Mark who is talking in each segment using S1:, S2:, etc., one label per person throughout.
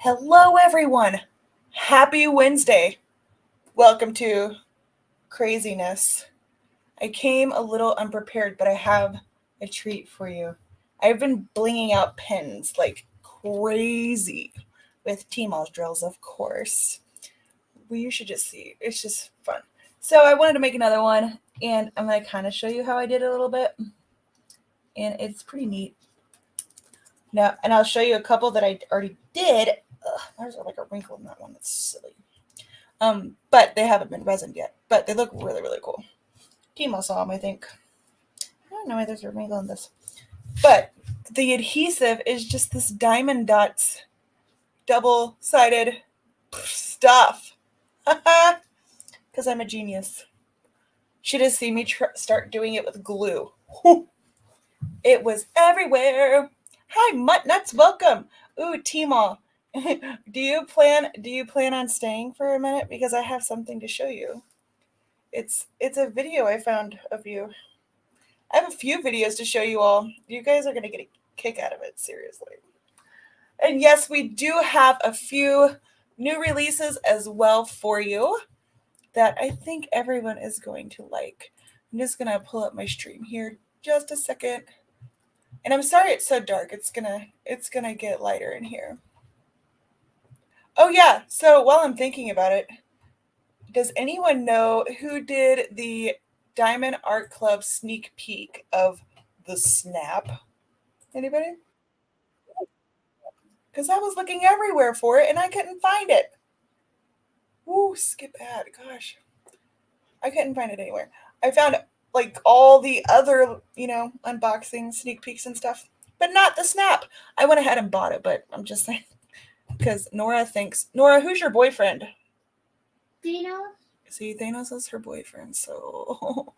S1: Hello, everyone. Happy Wednesday. Welcome to Craziness. I came a little unprepared, but I have a treat for you. I've been blinging out pins like crazy with T-Mall drills, of course. Well, you should just see. It's just fun. So I wanted to make another one, and I'm going to kind of show you how I did it a little bit. And it's pretty neat. Now, and I'll show you a couple that I already did. Ugh, there's like a wrinkle in that one. That's silly. But they haven't been resined yet. But they look really, really cool. Timo saw them, I think. I don't know why there's a wrinkle in this. But the adhesive is just this diamond dots, double-sided stuff. Because I'm a genius. Should have seen me start doing it with glue. It was everywhere. Hi, Mutt Nuts, welcome. Ooh, Timo. Do you plan on staying for a minute? Because I have something to show you. It's a video I found of you. I have a few videos to show you all. You guys are gonna get a kick out of it, seriously. And yes, we do have a few new releases as well for you that I think everyone is going to like. I'm just gonna pull up my stream here just a second. And I'm sorry it's so dark. It's gonna get lighter in here. Oh yeah, so while I'm thinking about it, does anyone know who did the Diamond Art Club sneak peek of the snap? Anybody? Because I was looking everywhere for it and I couldn't find it. Ooh, skip ad. Gosh. I couldn't find it anywhere. I found like all the other, unboxing sneak peeks and stuff, but not the snap. I went ahead and bought it, but I'm just saying because Nora, who's your boyfriend?
S2: Thanos.
S1: See, Thanos is her boyfriend, so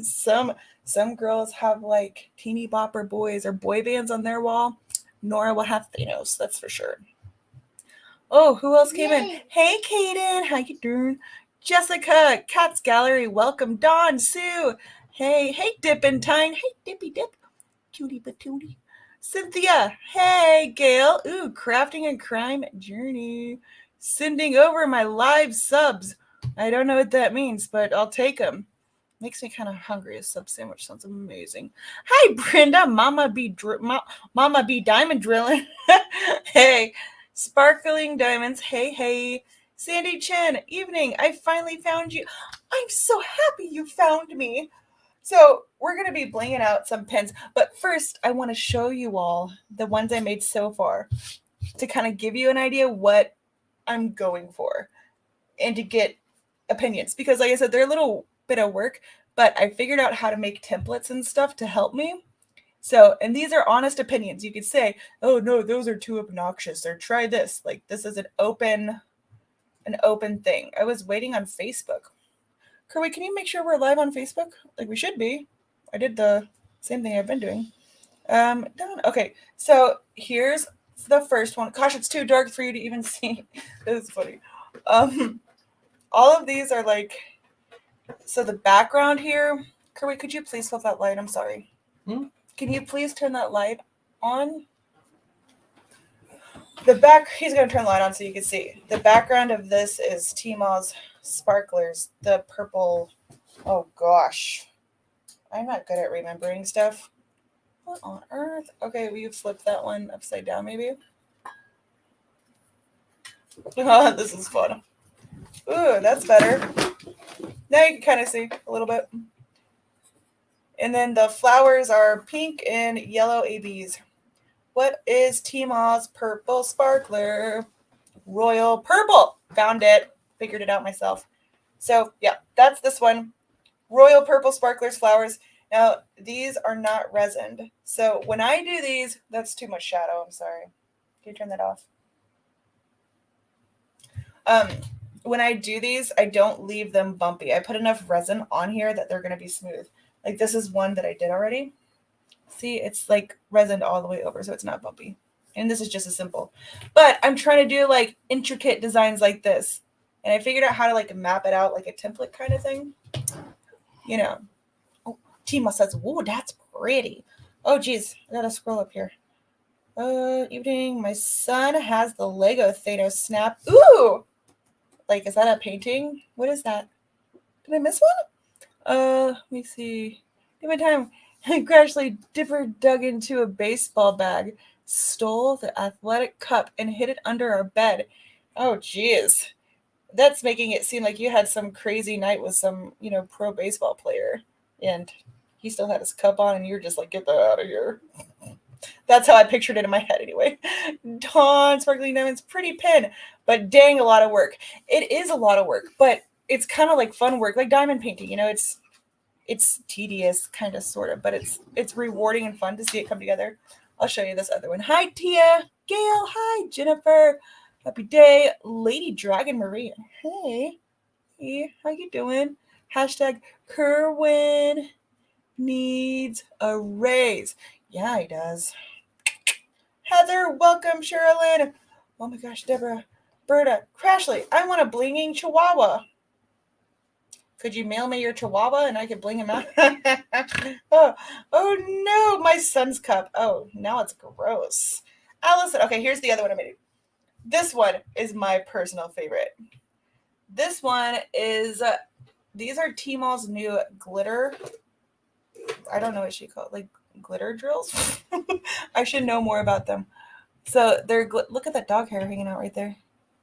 S1: some girls have like teeny bopper boys or boy bands on their wall. Nora will have Thanos, that's for sure. Oh, who else came in? Hey, Kaden, how you doing? Jessica, Cat's Gallery, welcome. Dawn, Sue, hey, Dippentine, hey, Dippy Dip, cutie patootie. Cynthia, hey, Gail, ooh, Crafting and Crime Journey, sending over my live subs. I don't know what that means, but I'll take them. Makes me kind of hungry. A sub sandwich sounds amazing. Hi, Brenda, Mama B Diamond Drilling. Hey, Sparkling Diamonds. Hey. Sandy Chen, evening. I finally found you. I'm so happy you found me. So we're going to be blinging out some pins. But first, I want to show you all the ones I made so far to kind of give you an idea what I'm going for and to get opinions. Because like I said, they're a little bit of work, but I figured out how to make templates and stuff to help me. So, and these are honest opinions. You could say, oh no, those are too obnoxious, or try this. Like this is an open thing. I was waiting on Facebook. Kerwin, can you make sure we're live on Facebook? Like we should be. I did the same thing I've been doing. Okay, so here's the first one. Gosh, it's too dark for you to even see. This is funny. All of these are like, so the background here, Kerwin, could you please flip that light? I'm sorry. Can you please turn that light on? He's going to turn the light on so you can see. The background of this is Tmall's sparklers, the purple. Oh gosh. I'm not good at remembering stuff. What on earth? Okay, will you flip that one upside down maybe? Oh, this is fun. Ooh, that's better. Now you can kind of see a little bit. And then the flowers are pink and yellow ABs. What is Tmall's purple sparkler? Royal purple. Found it. Figured it out myself. So yeah, that's this one. Royal purple sparklers flowers. Now these are not resined. So when I do these, that's too much shadow. I'm sorry. Can you turn that off? When I do these, I don't leave them bumpy. I put enough resin on here that they're going to be smooth. Like this is one that I did already. See, it's like resined all the way over, so it's not bumpy. And this is just as simple. But I'm trying to do like intricate designs like this. And I figured out how to like map it out like a template kind of thing. You know. Oh, Tima says, "Whoa, that's pretty." Oh, geez. I got to scroll up here. Evening. My son has the Lego Thanos snap. Ooh! Like, is that a painting? What is that? Did I miss one? Let me see. Give me time. Crashley Dipper dug into a baseball bag, stole the athletic cup, and hid it under our bed. Oh, jeez. That's making it seem like you had some crazy night with some, pro baseball player, and he still had his cup on, and you're just like, get that out of here. That's how I pictured it in my head anyway. Dawn, Sparkling Diamonds, pretty pin, but dang, a lot of work. It is a lot of work, but it's kind of like fun work, like diamond painting. It's tedious, kind of, sort of, but it's rewarding and fun to see it come together. I'll show you this other one. Hi, Tia, Gail. Hi, Jennifer. Happy day, Lady Dragon Maria. Hey, how you doing? Hashtag Kerwin needs a raise. Yeah, he does. Heather, welcome, Sherilyn. Oh my gosh, Deborah, Berta, Crashley, I want a blinging chihuahua. Could you mail me your chihuahua and I could bling him out? oh no, my son's cup. Oh, now it's gross. Allison, okay, here's the other one I made. This one is my personal favorite. This one is, these are Tmall's new glitter. I don't know what she called, like glitter drills. I should know more about them. So they're, look at that dog hair hanging out right there.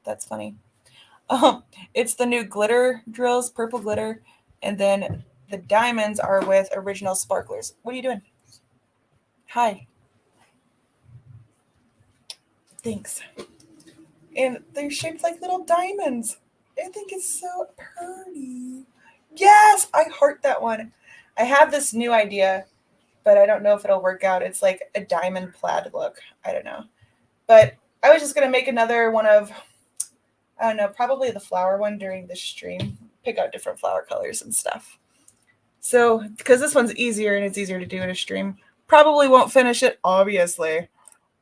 S1: That's funny. It's the new glitter drills, purple glitter, and then the diamonds are with original sparklers. What are you doing? Hi. Thanks. And they're shaped like little diamonds. I think it's so pretty. Yes, I heart that one. I have this new idea, but I don't know if it'll work out. It's like a diamond plaid look. I don't know. But I was just going to make another one of, I don't know, probably the flower one during the stream. Pick out different flower colors and stuff. So, because this one's easier and it's easier to do in a stream, probably won't finish it, obviously.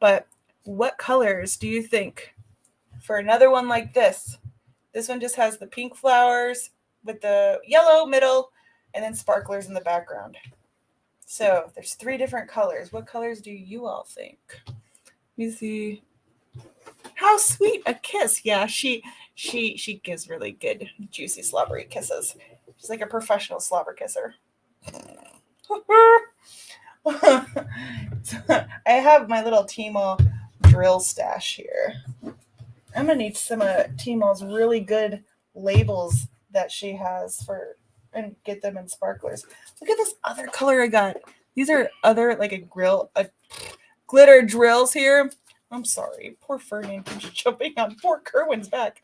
S1: But what colors do you think for another one like this? This one just has the pink flowers with the yellow middle and then sparklers in the background. So there's 3 different colors. What colors do you all think? Let me see. How sweet a kiss. Yeah, she gives really good, juicy, slobbery kisses. She's like a professional slobber kisser. I have my little Tmall drill stash here. I'm going to need some of Tmall's really good labels that she has for, and get them in sparklers. Look at this other color I got. These are other, like a glitter drills here. I'm sorry. Poor Ferdinand keeps jumping on poor Kerwin's back.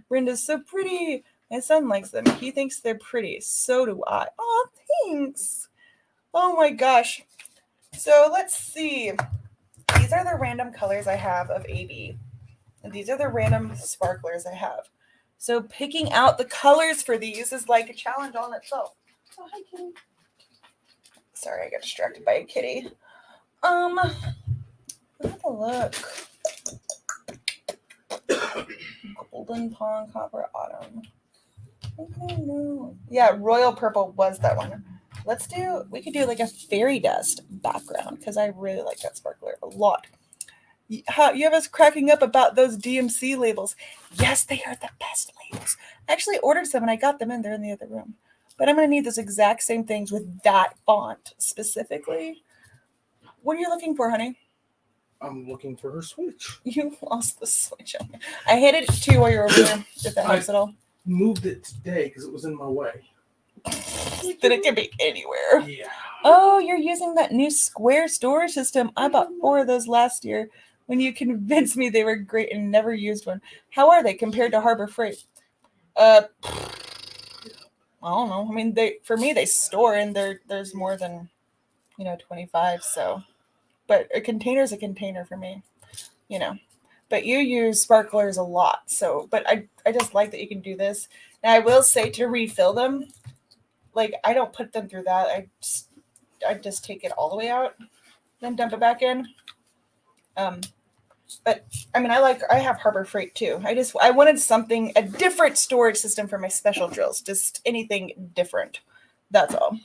S1: Brenda's so pretty. My son likes them. He thinks they're pretty. So do I. Oh, thanks. Oh my gosh. So let's see. These are the random colors I have of AB. And these are the random sparklers I have. So picking out the colors for these is like a challenge on itself. Oh, hi, kitty. Sorry, I got distracted by a kitty. Have a look. Golden Pond, Copper Autumn. I don't know. Yeah, Royal Purple was that one. We could do like a fairy dust background because I really like that sparkler a lot. You have us cracking up about those DMC labels. Yes, they are the best labels. I actually ordered some and I got them in. They're in the other room. But I'm going to need those exact same things with that font specifically. What are you looking for, honey?
S3: I'm looking for her Switch.
S1: You lost the Switch on me. I hit it too while you were over there, if that helps at all.
S3: Moved it today because it was in my way.
S1: Then it can be anywhere.
S3: Yeah.
S1: Oh, you're using that new Square storage system. I bought 4 of those last year when you convinced me they were great and never used one. How are they compared to Harbor Freight? I don't know. I mean, for me, they store and there's more than, 25. So, but a container is a container for me, But you use sparklers a lot. So, but I just like that you can do this. Now, I will say to refill them, like I don't put them through that. I just take it all the way out, then dump it back in. But I mean, I have Harbor Freight too. I wanted a different storage system for my special drills. Just anything different. That's all.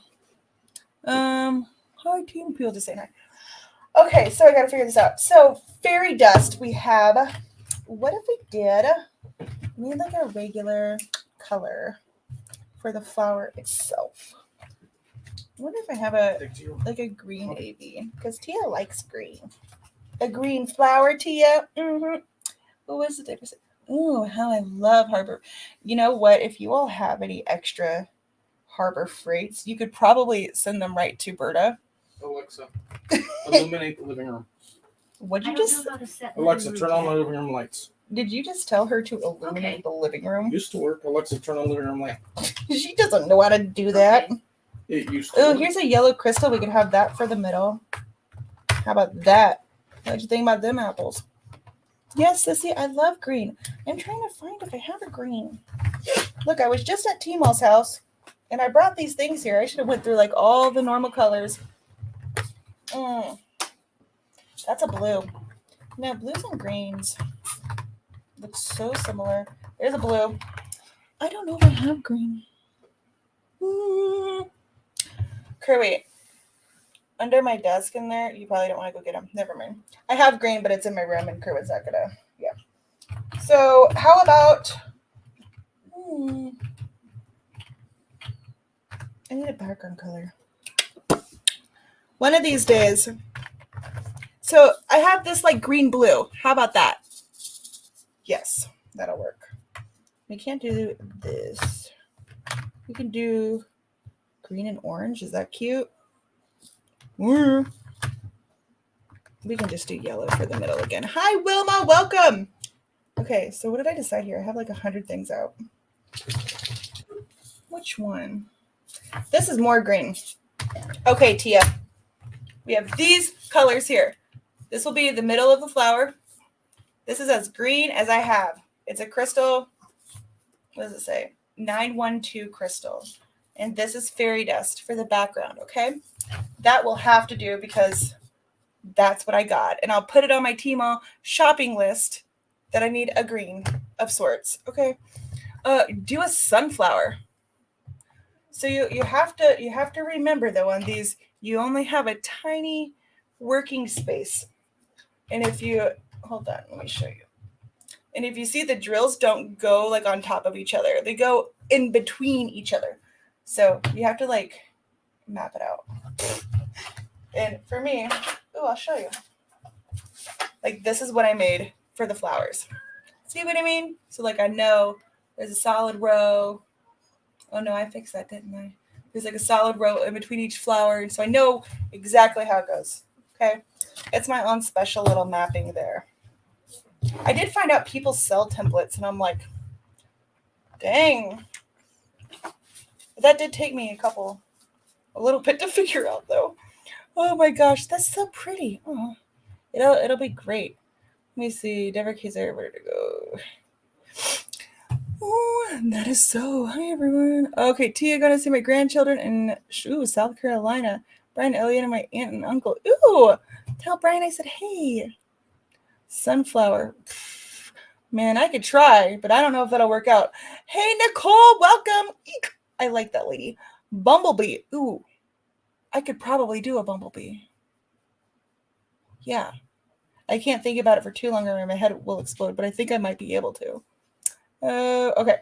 S1: Hi, Team Peel, just saying hi. Okay, so I got to figure this out. So fairy dust, we have. What if we did? We need like a regular color for the flower itself. I wonder if I have a green AB because Tia likes green. A green flower, Tia. Mm-hmm. What was the difference? Ooh, how I love Harbor. You know what? If you all have any extra Harbor Freights, you could probably send them right to Berta.
S3: Alexa, illuminate the living room.
S1: What'd
S2: I
S1: you
S2: don't
S1: just?
S2: know how to set
S3: Alexa,
S2: living
S3: turn
S2: room
S3: on the
S2: yet.
S3: living room lights.
S1: Did you just tell her to illuminate
S2: Okay.
S1: the living room?
S3: Used to work. Alexa, turn on the living room light.
S1: She doesn't know how to do that.
S2: Okay.
S3: It used to.
S1: Oh,
S3: work.
S1: here's a yellow crystal. We could have that for the middle. How about that? What'd you think about them apples? Yes, Sissy, I love green. I'm trying to find if I have a green. Look, I was just at T-Mall's house, and I brought these things here. I should have went through like all the normal colors. That's a blue. No, blues and greens look so similar. There's a blue. I don't know if I have green. Kirby, under my desk in there, you probably don't want to go get them. Never mind. I have green, but it's in my room, and Kerwin's not gonna. Yeah. So how about? I need a background color. One of these days. So I have this like green blue. How about that? Yes, that'll work. We can't do this. We can do green and orange. Is that cute? We can just do yellow for the middle again. Hi, Wilma. Welcome. Okay, so what did I decide here? I have like 100 things out. Which one? This is more green. Okay, Tia. We have these colors here. This will be the middle of the flower. This is as green as I have. It's a crystal. What does it say? 912 crystal. And this is fairy dust for the background, okay? That will have to do because that's what I got. And I'll put it on my Tmall shopping list that I need a green of sorts, okay? Do a sunflower. So you have to remember though on these you only have a tiny working space. And if you hold on, let me show you. And if you see the drills don't go like on top of each other. They go in between each other. So you have to like map it out. And for me, I'll show you. Like this is what I made for the flowers. See what I mean? So like I know there's a solid row. Oh no, I fixed that, didn't I? There's like a solid row in between each flower. And so I know exactly how it goes. Okay. It's my own special little mapping there. I did find out people sell templates and I'm like, dang. That did take me a little bit to figure out though. Oh my gosh, that's so pretty. Oh, it'll be great. Let me see. Deborah Kaiser, where did it go? Oh, that is so. Hi everyone. Okay, Tia gonna see my grandchildren in South Carolina. Brian, Elliot, and my aunt and uncle. Ooh, tell Brian I said hey. Sunflower. Man, I could try, but I don't know if that'll work out. Hey Nicole, welcome. Eek. I like that lady. Bumblebee. Ooh, I could probably do a bumblebee. Yeah. I can't think about it for too long or my head will explode, but I think I might be able to. Okay.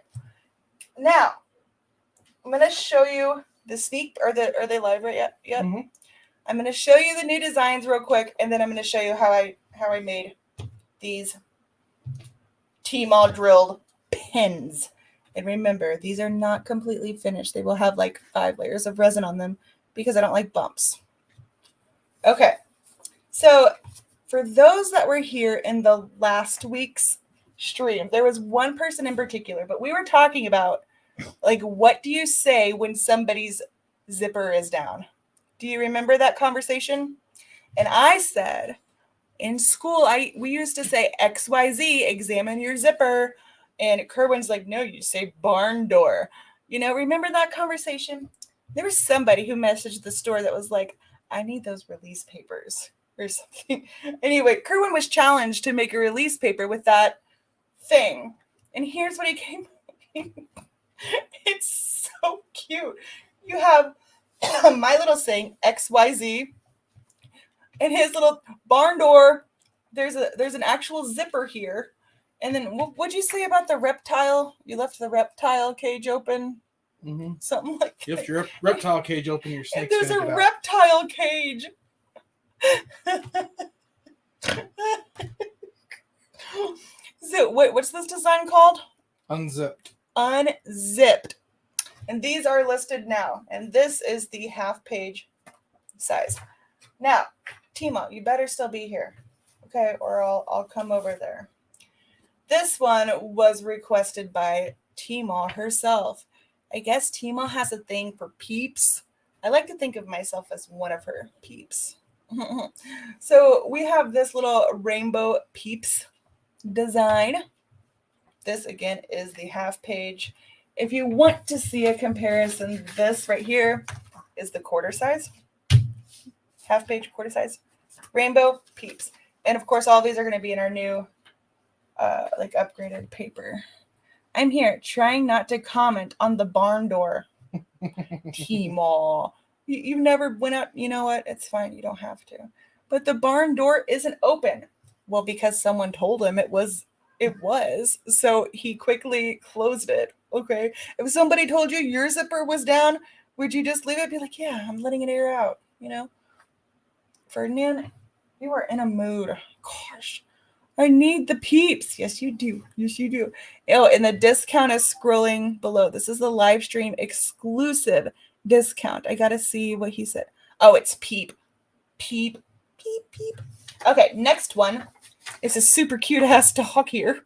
S1: Now, I'm going to show you the sneak, are they live right yet? Yep. Mm-hmm. I'm going to show you the new designs real quick, and then I'm going to show you how I made these Tmall drilled pins. And remember, these are not completely finished. They will have like 5 layers of resin on them because I don't like bumps. Okay. So for those that were here in the last week's stream, there was one person in particular, but we were talking about like, what do you say when somebody's zipper is down? Do you remember that conversation? And I said, in school, we used to say XYZ, examine your zipper. And Kerwin's like, no, you say barn door. Remember that conversation? There was somebody who messaged the store that was like, I need those release papers or something. Anyway, Kerwin was challenged to make a release paper with that thing. And here's what he came up. It's so cute. You have my little saying, XYZ. And his little barn door, there's an actual zipper here. And then what'd you say about the reptile? You left the reptile cage open?
S3: Mm-hmm.
S1: Something like
S3: You
S1: that.
S3: left your reptile cage open, your
S1: And
S3: snake's
S1: there's a
S3: gonna get out.
S1: reptile cage. So what's this design called?
S3: Unzipped.
S1: Unzipped. And these are listed now. And this is the half page size. Now, Timo, you better still be here. Okay, or I'll come over there. This one was requested by Timo herself. I guess Timo has a thing for peeps. I like to think of myself as one of her peeps. So we have this little rainbow peeps design. This again is the half page. If you want to see a comparison, this right here is the quarter size. Half page, quarter size. Rainbow peeps. And of course, all these are going to be in our new like upgraded paper. I'm here trying not to comment on the barn door. Timo. You've never went out. You know what? It's fine. You don't have to. But the barn door isn't open. Well, because someone told him it was. So he quickly closed it. Okay. If somebody told you your zipper was down, would you just leave it? Be like, yeah, I'm letting it air out. You know? Ferdinand, you are in a mood. Gosh. I need the peeps. Yes, you do. Yes, you do. Oh, and the discount is scrolling below. This is the live stream exclusive discount. I got to see what he said. Oh, it's peep. Peep. Peep, peep. Okay, next one is a super cute ass dog here.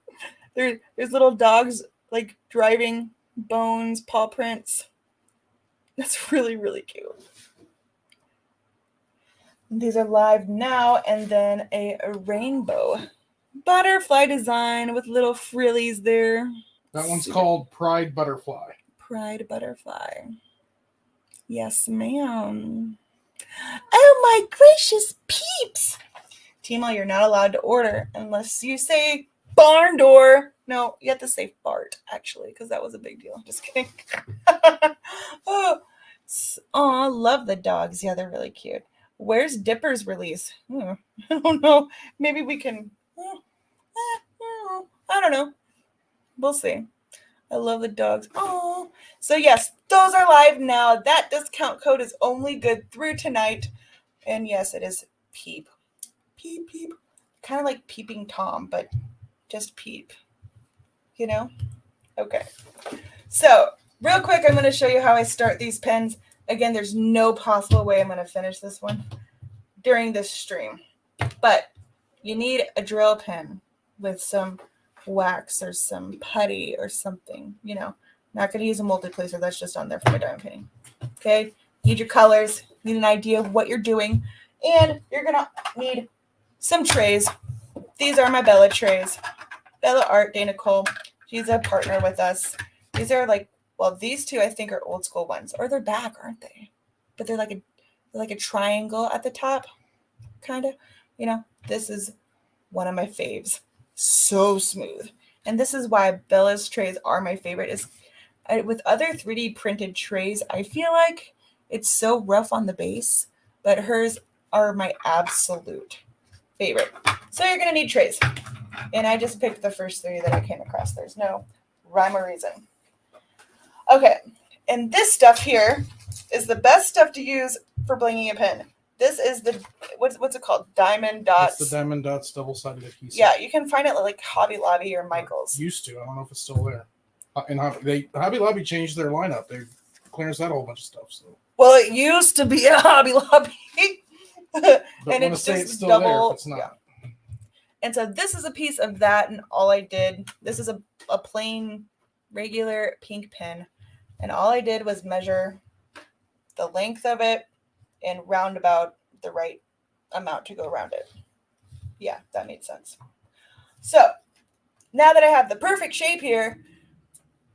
S1: There's little dogs like driving bones, paw prints. That's really, really cute. These are live now, and then a rainbow butterfly design with little frillies there.
S3: That one's called Pride Butterfly.
S1: Pride Butterfly. Yes, ma'am. Oh my gracious peeps! Timo, you're not allowed to order unless you say barn door. No, you have to say Bart, actually, because that was a big deal. Just kidding. Oh, love the dogs. Yeah, they're really cute. Where's Dipper's release? I don't know. Maybe we can. I don't know. We'll see. I love the dogs. Oh, so yes, those are live now. That discount code is only good through tonight. And yes, it is peep. Peep, peep. Kind of like peeping Tom, but just peep. You know? Okay. So, real quick, I'm going to show you how I start these pens. Again, there's no possible way I'm going to finish this one during this stream. But you need a drill pen with some wax or some putty or something, you know. Not going to use a multiplacer. That's just on there for my diamond painting. Okay? Need your colors. Need an idea of what you're doing. And you're going to need some trays. These are my Bella trays. Bella Art, Dana Cole. She's a partner with us. These are like, well, these two I think are old school ones. Or they're back, aren't they? But they're like a triangle at the top. Kind of. You know, this is one of my faves. So smooth. And this is why Bella's trays are my favorite. Is with other 3D printed trays, I feel like it's so rough on the base, but hers are my absolute favorite. So you're going to need trays. And I just picked the first three that I came across. There's no rhyme or reason. Okay. And this stuff here is the best stuff to use for blinging a pen. This is the, what's it called? Diamond Dots.
S3: It's the Diamond Dots double-sided adhesive.
S1: Yeah, you can find it at like Hobby Lobby or Michael's.
S3: Used to. I don't know if it's still there. And Hobby Lobby changed their lineup. They clearance out a whole bunch of stuff. So.
S1: Well, it used to be at Hobby Lobby. And it's just
S3: still
S1: double.
S3: there if it's not.
S1: Yeah. And so this is a piece of that, and all I did, this is a plain, regular pink pen, and all I did was measure the length of it and round about the right amount to go around it. Yeah, that made sense. So now that I have the perfect shape here,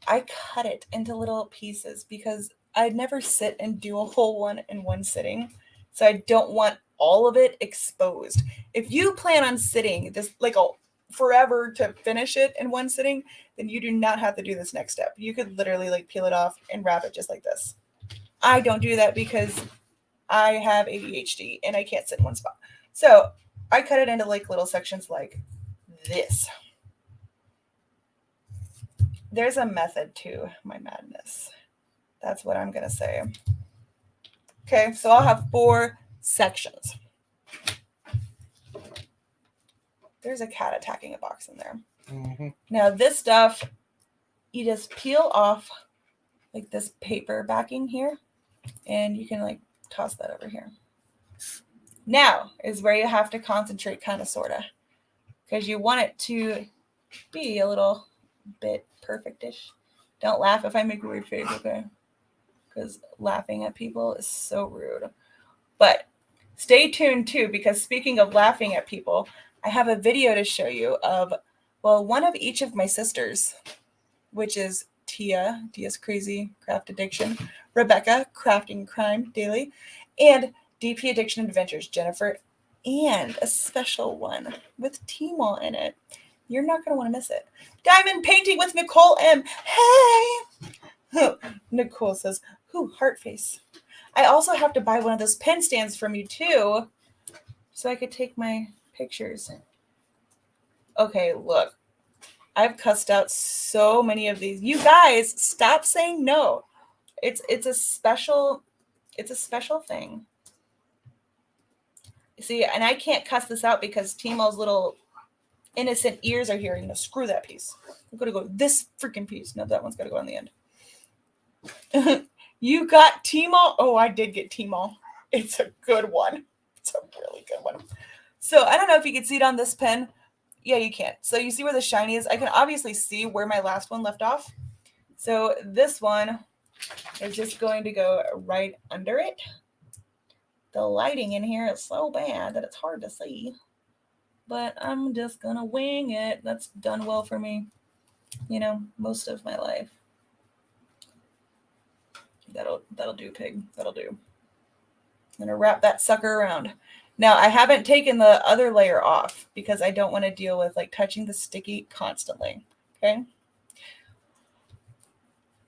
S1: I cut it into little pieces because I'd never sit and do a whole one in one sitting. So I don't want all of it exposed. If you plan on sitting this like forever to finish it in one sitting, then you do not have to do this next step. You could literally like peel it off and wrap it just like this. I don't do that because I have ADHD and I can't sit in one spot. So I cut it into like little sections like this. There's a method to my madness. That's what I'm going to say. Okay, so I'll have 4 sections. There's a cat attacking a box in there.
S3: Mm-hmm.
S1: Now this stuff, you just peel off like this paper backing here, and you can like toss that over here. Now is where you have to concentrate, kind of, sort of, because you want it to be a little bit perfectish. Don't laugh if I make a weird face, okay? Because laughing at people is so rude. But stay tuned too, because speaking of laughing at people, I have a video to show you of, well, one of each of my sisters, which is Tia's Crazy Craft Addiction, Rebecca, Crafting Crime Daily, and DP Addiction Adventures, Jennifer, and a special one with Timo in it. You're not going to want to miss it. Diamond Painting with Nicole M. Hey! Nicole says, heart face. I also have to buy one of those pen stands from you too, so I could take my pictures. Okay, look. I've cussed out so many of these. You guys, stop saying no. It's a special thing. See, and I can't cuss this out because Timo's little innocent ears are here. Screw that piece. I'm gonna go this freaking piece. No, that one's gotta go on the end. You got Timo? Oh, I did get Timo. It's a good one. It's a really good one. So I don't know if you can see it on this pen. Yeah, you can. So you see where the shiny is? I can obviously see where my last one left off. So this one is just going to go right under it. The lighting in here is so bad that it's hard to see. But I'm just going to wing it. That's done well for me, most of my life. That'll do, pig. That'll do. I'm going to wrap that sucker around. Now, I haven't taken the other layer off because I don't want to deal with like touching the sticky constantly. Okay.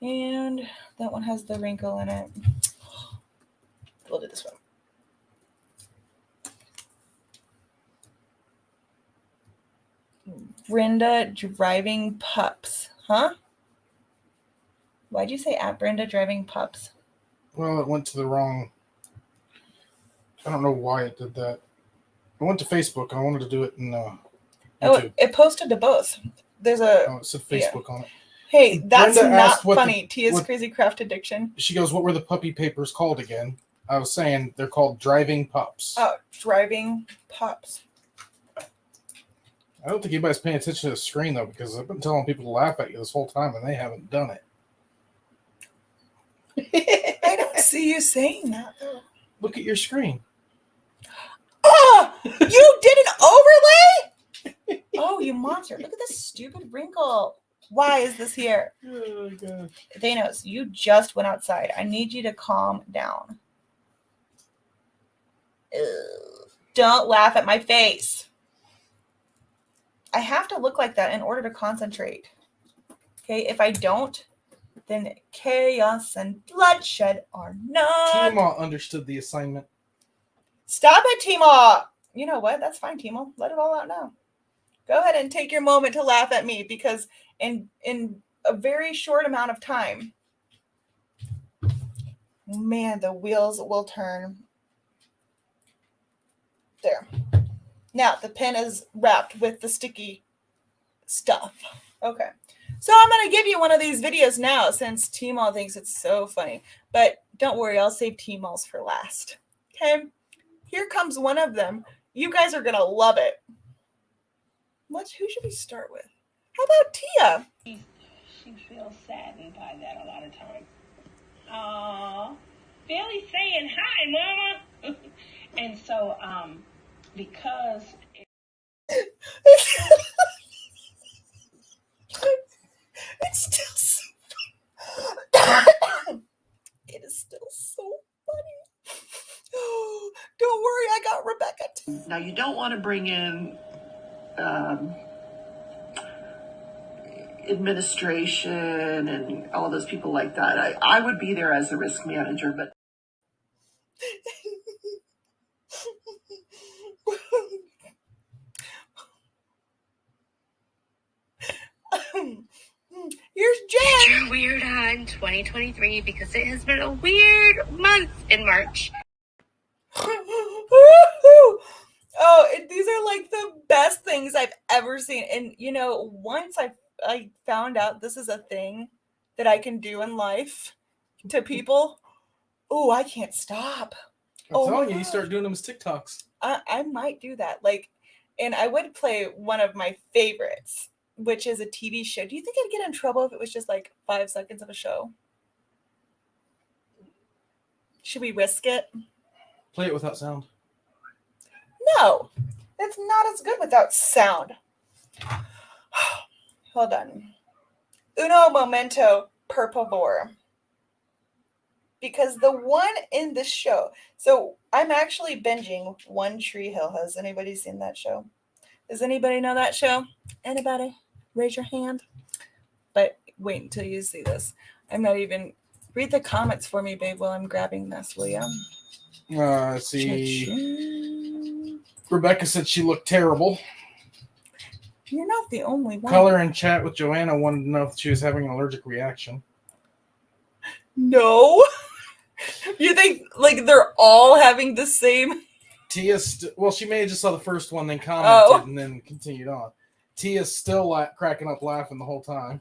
S1: And that one has the wrinkle in it. We'll do this one. Brenda driving pups. Huh? Why'd you say at Brenda driving pups?
S3: Well, it went to the wrong. I don't know why it did that. I went to Facebook. I wanted to do it in YouTube.
S1: Oh, it posted to both. There's a.
S3: Oh, it said Facebook on it.
S1: Hey, that's
S3: Brenda
S1: not
S3: asked
S1: funny. Tia's Crazy Craft Addiction.
S3: She goes, "What were the puppy papers called again?" I was saying they're called driving pups.
S1: Oh, driving pups.
S3: I don't think anybody's paying attention to the screen though, because I've been telling people to laugh at you this whole time, and they haven't done it.
S1: I don't see you saying that though.
S3: Look at your screen.
S1: Oh, you did an overlay? Oh, you monster. Look at this stupid wrinkle. Why is this here?
S3: Oh, my gosh.
S1: Thanos, you just went outside. I need you to calm down. Ugh. Don't laugh at my face. I have to look like that in order to concentrate. Okay, if I don't, then chaos and bloodshed are not.
S3: Timo understood the assignment.
S1: Stop it, Timo. You know what? That's fine, Timo. Let it all out now. Go ahead and take your moment to laugh at me, because in a very short amount of time, man, the wheels will turn. There. Now the pen is wrapped with the sticky stuff. Okay. So I'm going to give you one of these videos now since Timo thinks it's so funny. But don't worry, I'll save Timo's for last. Okay? Here comes one of them. You guys are going to love it. Who should we start with? How about Tia?
S4: She feels saddened by that a lot of times. Aww. Billy's saying hi, Mama. And so, because...
S1: It's still so funny. It is still so funny. Oh, don't worry, I got Rebecca too.
S5: Now, you don't want to bring in administration and all those people like that. I would be there as a risk manager, but
S1: Here's Jen.
S6: You're weird on 2023 because it has been a weird month in March.
S1: Oh, these are like the best things I've ever seen. And you know, once I found out this is a thing that I can do in life to people, oh, I can't stop.
S3: I'm telling you, you start doing them as TikToks.
S1: I might do that. Like, and I would play one of my favorites, which is a TV show. Do you think I'd get in trouble if it was just like 5 seconds of a show? Should we risk it?
S3: Play it without sound.
S1: No, it's not as good without sound. Hold on. Uno momento, per favor. Because the one in the show, so I'm actually binging One Tree Hill. Has anybody seen that show? Does anybody know that show? Anybody? Raise your hand. But wait until you see this. I'm not even... Read the comments for me, babe, while I'm grabbing this, will you?
S3: Let's see. Rebecca said she looked terrible.
S1: You're not the only one.
S3: Color in chat with Joanna wanted to know if she was having an allergic reaction.
S1: No. You think like they're all having the same?
S3: Tia, well, she may have just saw the first one, then commented, and then continued on. Tia's still cracking up laughing the whole time.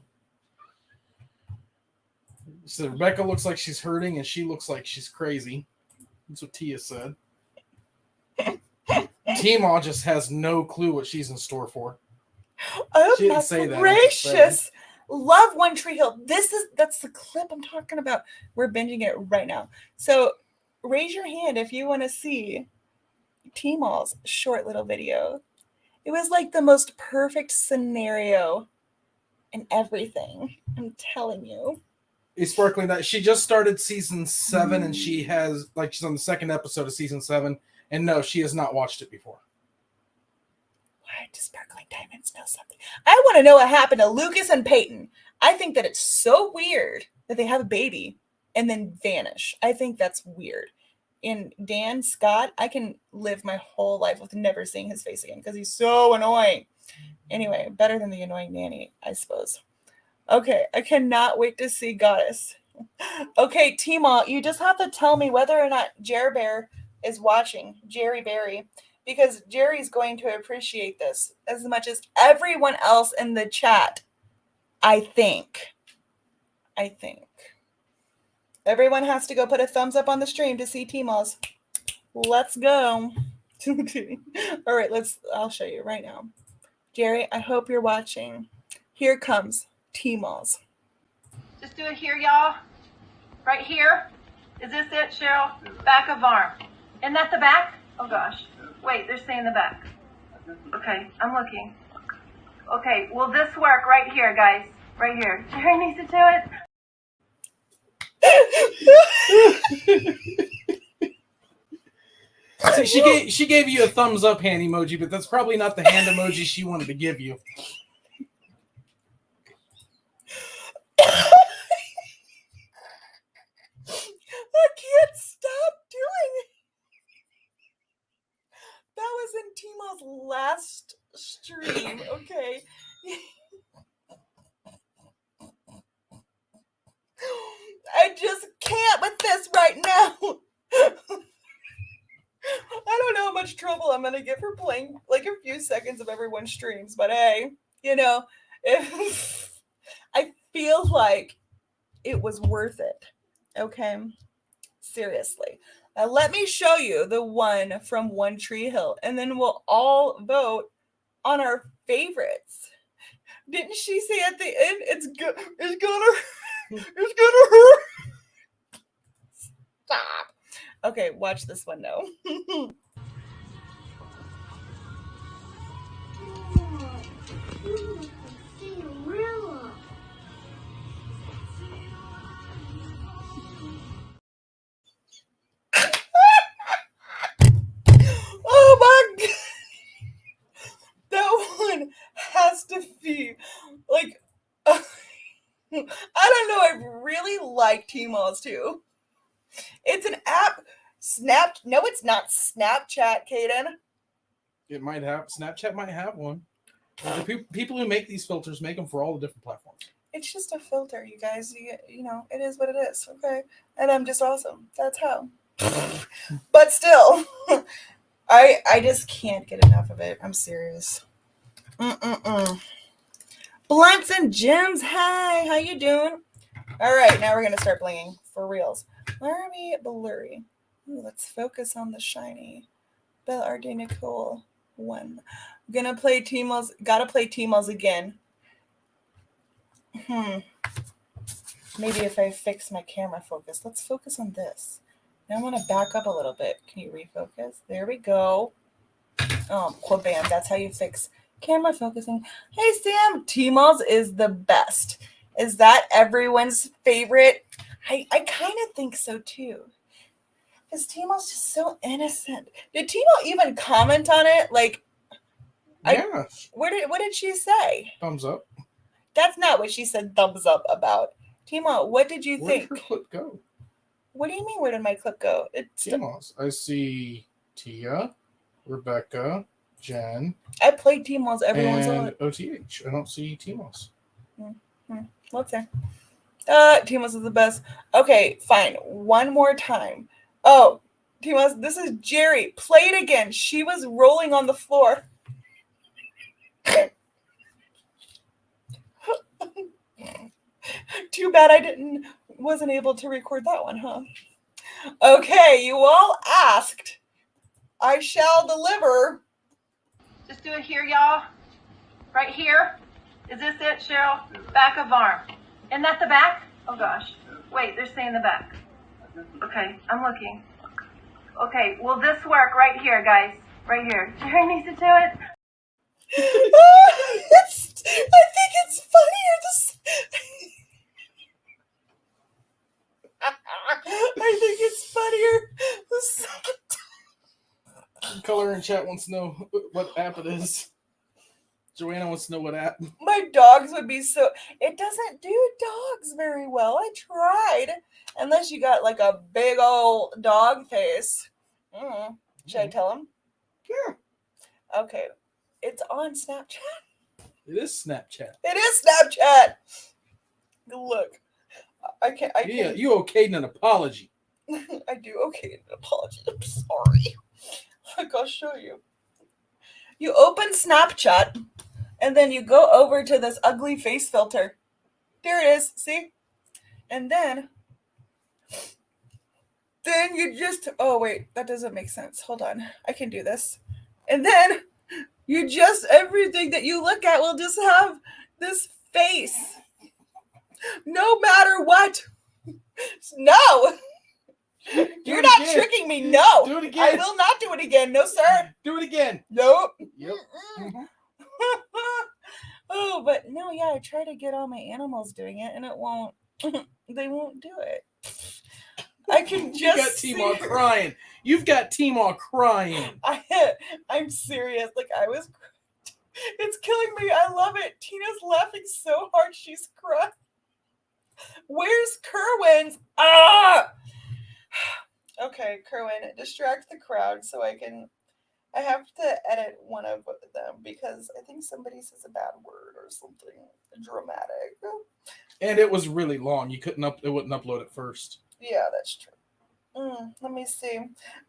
S3: So Rebecca looks like she's hurting, and she looks like she's crazy. That's what Tia said. Tima just has no clue what she's in store for.
S1: Oh,
S3: she didn't
S1: that's
S3: say that.
S1: gracious. Love One Tree Hill. That's the clip I'm talking about. We're binging it right now. So raise your hand if you want to see T-Mall's short little video. It was like the most perfect scenario and everything. I'm telling you.
S3: It's sparkling that she just started season 7 and she has she's on the second episode of season 7, and no, she has not watched it before.
S1: Why does Sparkling Diamonds know something? I want to know what happened to Lucas and Peyton. I think that it's so weird that they have a baby and then vanish. I think that's weird. And Dan Scott, I can live my whole life with never seeing his face again because he's so annoying. Anyway, better than the annoying nanny, I suppose. Okay, I cannot wait to see Goddess. Okay, Tima, you just have to tell me whether or not Jerry Bear is watching, Jerry Berry, because Jerry's going to appreciate this as much as everyone else in the chat, I think. Everyone has to go put a thumbs up on the stream to see Tima's. Let's go. All right, I'll show you right now. Jerry, I hope you're watching. Here comes T-Malls.
S7: Just do it here, y'all. Right here. Is this it, Cheryl? Back of arm. Isn't that the back? Oh, gosh. Wait, they're saying the back. Okay, I'm looking. Okay, will this work right here, guys? Right here. Jerry needs to do it.
S3: See, she gave you a thumbs up hand emoji, but that's probably not the hand emoji she wanted to give you.
S1: I can't stop doing it. That was in Tima's last stream, okay? I just can't with this right now. I don't know how much trouble I'm going to get for playing like a few seconds of everyone's streams, but hey, you know, I feel like it was worth it. Okay? Seriously. Now let me show you the one from One Tree Hill, and then we'll all vote on our favorites. Didn't she say at the end, it's gonna hurt? Stop. Okay, watch this one now. Oh my God. That one has to be like, I don't know. I really like T-Malls too. It's an app. No, it's not Snapchat, Kaden.
S3: It might have. Snapchat might have one. The people who make these filters make them for all the different platforms.
S1: It's just a filter, you guys. You know, it is what it is, okay? And I'm just awesome. That's how. But still, I just can't get enough of it. I'm serious. Blunts and gems. Hi, how you doing? All right, now we're gonna start blinging for reals. Blurry. Ooh, let's focus on the shiny. Bella RD Nicole 1. Gonna play T-Malls. Gotta play T-Malls again. Maybe if I fix my camera focus. Let's focus on this. Now I want to back up a little bit. Can you refocus? There we go. Oh, bam. That's how you fix camera focusing. Hey, Sam. T-Malls is the best. Is that everyone's favorite? I kind of think so, too. Because T-Malls just so innocent. Did T-Mal even comment on it? Like,
S3: yeah.
S1: What did she say?
S3: Thumbs up.
S1: That's not what she said thumbs up about. T-Mal, what did you think?
S3: Where did her clip go?
S1: What do you mean, where did my clip go?
S3: T-Malls. I see Tia, Rebecca, Jen.
S1: I played T-Malls every once in a while.
S3: And OTH. I don't see T-Malls.
S1: Let's see. T-Malls is the best. Okay, fine. One more time. Oh, T-Malls, this is Jerry. Play it again. She was rolling on the floor. Too bad I wasn't able to record that one, huh? Okay, you all asked. I shall deliver.
S7: Just do it here, y'all. Right here. Is this it, Cheryl? Back of arm. Isn't that the back? Oh gosh. Wait, they're saying the back. Okay, I'm looking. Okay, will this work right here, guys? Right here. Jerry needs to do it.
S1: I think it's funnier to I think it's funnier the second time.
S3: Color in chat wants to know what app it is. Joanna wants to know what app.
S1: My dogs would be so... It doesn't do dogs very well. I tried. Unless you got like a big old dog face. Should I tell him?
S3: Yeah.
S1: Okay. It's on Snapchat.
S3: It is Snapchat.
S1: It is Snapchat. Look. I can't.
S3: Yeah, you okayed an apology.
S1: I do okay an apology. I'm sorry. Like, I'll show you. You open Snapchat, and then you go over to this ugly face filter. There it is. See? And then you just... Oh, wait. That doesn't make sense. Hold on. I can do this. And then you just... Everything that you look at will just have this face. No matter what. No. You're not tricking me. No.
S3: Do it again.
S1: I will not do it again. No, sir.
S3: Do it again.
S1: Nope.
S3: Yep. Mm-hmm.
S1: Oh, but no, yeah, I try to get all my animals doing it, and it won't. They won't do it. I can just.
S3: You got T-Maw crying. You've got T-Maw crying.
S1: I'm serious. Like, it's killing me. I love it. Tina's laughing so hard she's crying. Where's Kerwin's? Okay, Kerwin, distract the crowd so I have to edit one of them because I think somebody says a bad word or something dramatic.
S3: And it was really long. It wouldn't upload it first.
S1: Yeah, that's true. Let me see.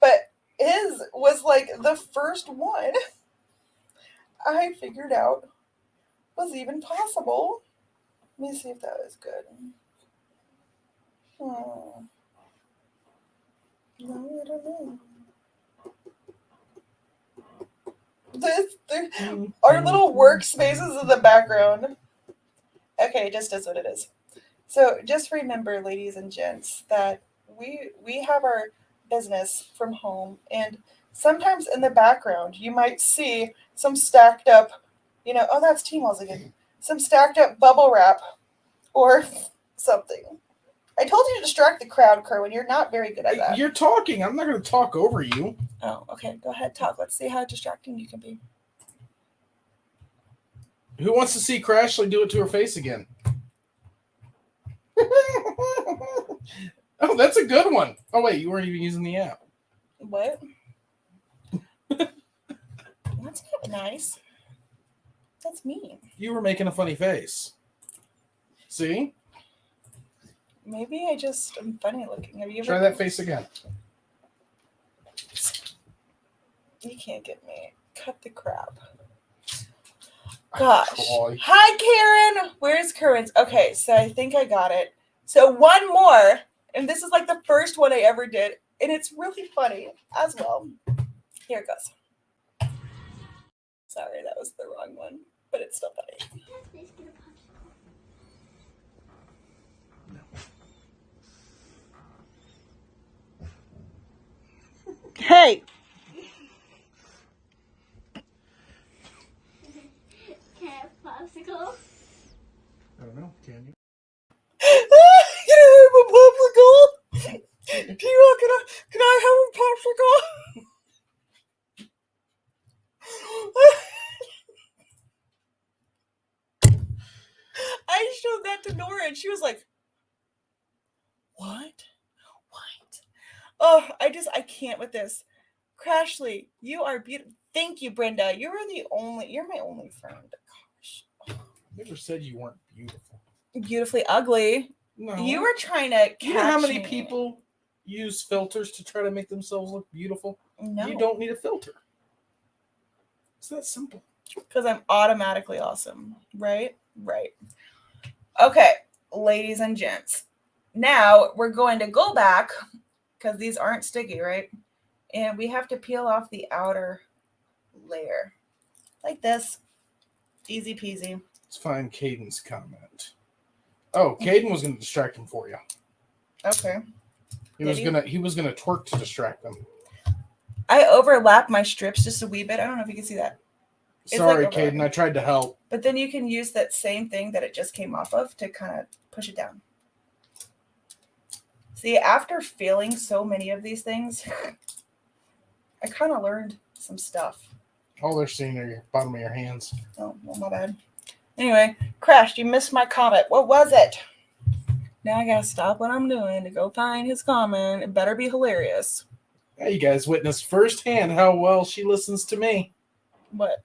S1: But his was like the first one I figured out was even possible. Let me see if that is good. No, I don't know. Our little workspaces in the background. Okay, it just is what it is. So just remember, ladies and gents, that we have our business from home, and sometimes in the background you might see some stacked up, oh, that's T-Malls again. Some stacked up bubble wrap or something. I told you to distract the crowd, Kerwin. You're not very good at that.
S3: You're talking. I'm not going to talk over you.
S1: Oh, okay. Go ahead, talk. Let's see how distracting you can be.
S3: Who wants to see Crashley do it to her face again? Oh, that's a good one. Oh, wait. You weren't even using the app.
S1: What? That's not nice. That's mean.
S3: You were making a funny face. See?
S1: Maybe I just am funny looking. Have you ever
S3: Try that face again.
S1: You can't get me. Cut the crap. Gosh.
S3: Troy.
S1: Hi, Karen. Where's Currents? Okay, so I think I got it. So one more, and this is like the first one I ever did, and it's really funny as well. Here it goes. Sorry, that was the wrong one, but it's still funny.
S2: Please get a popsicle.
S1: Hey.
S2: Can I have a popsicle?
S3: I don't know. Can you?
S1: Can I have a popsicle? Can I have a popsicle? I showed that to Nora and she was like, what? Oh, I can't with this. Crashley, you are beautiful. Thank you, Brenda. You're my only friend. Gosh.
S3: Never said you weren't beautiful.
S1: Beautifully ugly.
S3: No.
S1: You were trying to catch
S3: You know how many
S1: me.
S3: people use filters to try to make themselves look beautiful?
S1: No.
S3: You don't need a filter. It's that simple.
S1: Because I'm automatically awesome. Right? Right. Okay, ladies and gents. Now we're going to go back because these aren't sticky, right? And we have to peel off the outer layer. Like this. Easy peasy.
S3: Let's find Caden's comment. Oh, Caden was going to distract him for you.
S1: Okay.
S3: He was gonna twerk to distract them.
S1: I overlap my strips just a wee bit. I don't know if you can see that. It's
S3: Sorry,
S1: like
S3: Caden. I tried to help.
S1: But then you can use that same thing that it just came off of to kind of push it down. See, after failing so many of these things, I kind of learned some stuff.
S3: All they're seeing are your bottom of your hands.
S1: Oh, well, my bad. Anyway, Crash, you missed my comment. What was it? Now I gotta stop what I'm doing to go find his comment. It better be hilarious.
S3: Yeah, you guys witnessed firsthand how well she listens to me.
S1: What?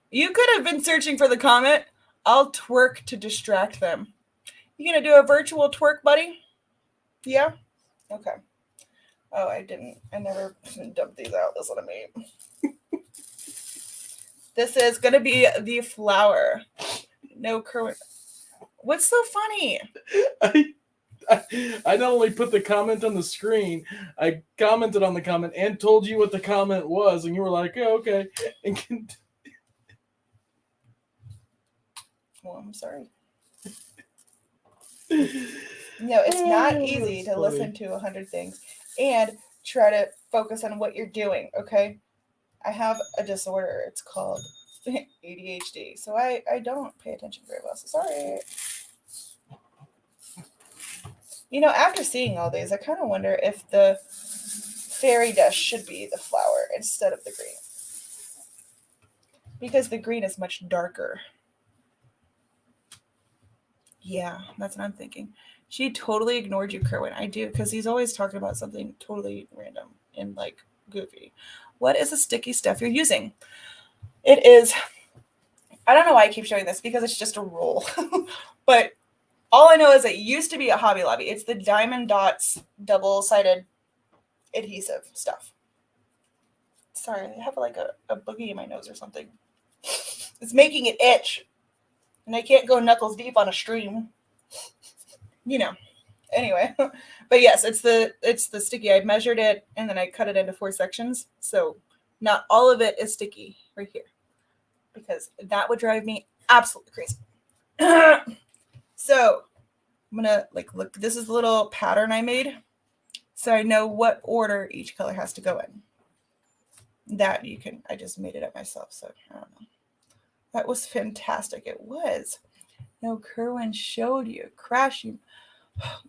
S1: You could have been searching for the comment. I'll twerk to distract them. You gonna do a virtual twerk, buddy? Yeah? Okay. Oh, I never dumped these out. Listen to me. This is gonna be the flower. No current. What's so funny?
S3: I not only put the comment on the screen, I commented on the comment and told you what the comment was, and you were like, "Oh, okay." And
S1: Well, I'm sorry. No, it's not easy to listen to 100 things and try to focus on what you're doing, okay? I have a disorder. It's called ADHD. So I don't pay attention very well. So sorry. You know, after seeing all these, I kind of wonder if the fairy dust should be the flower instead of the green. Because the green is much darker. Yeah, that's what I'm thinking. She totally ignored you, Kerwin. I do, because he's always talking about something totally random and like goofy. What is the sticky stuff you're using? It is, I don't know why I keep showing this because it's just a roll. But all I know is it used to be at Hobby Lobby. It's the Diamond Dots double-sided adhesive stuff. Sorry, I have like a boogie in my nose or something. It's making it itch. And I can't go knuckles deep on a stream. You know. Anyway. But yes, it's the sticky. I measured it and then I cut it into 4 sections. So not all of it is sticky right here. Because that would drive me absolutely crazy. So I'm gonna look, this is the little pattern I made. So I know what order each color has to go in. That you can, I just made it up myself. So I don't know. That was fantastic. It was. No, Kerwin showed you. Crash you.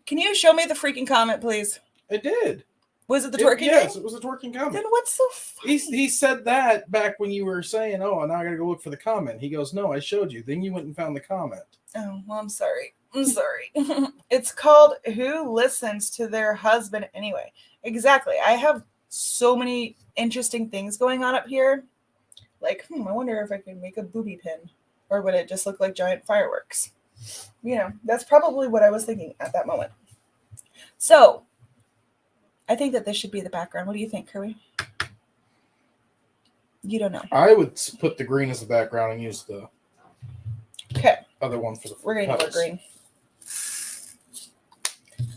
S1: Can you show me the freaking comment, please?
S3: I did.
S1: Was it the twerking
S3: Yes,
S1: thing?
S3: it was a twerking comment.
S1: Then what's so funny?
S3: He said that back when you were saying, "Oh, now I gotta go look for the comment." He goes, "No, I showed you." Then you went and found the comment.
S1: Oh, well, I'm sorry. I'm sorry. It's called Who Listens to Their Husband Anyway? Exactly. I have so many interesting things going on up here. Like, I wonder if I can make a booby pin, or would it just look like giant fireworks? You know, that's probably what I was thinking at that moment. So, I think that this should be the background. What do you think, Kirby? You don't know.
S3: I would put the green as the background and use the other one for the
S1: We're going to go
S3: petals.
S1: green.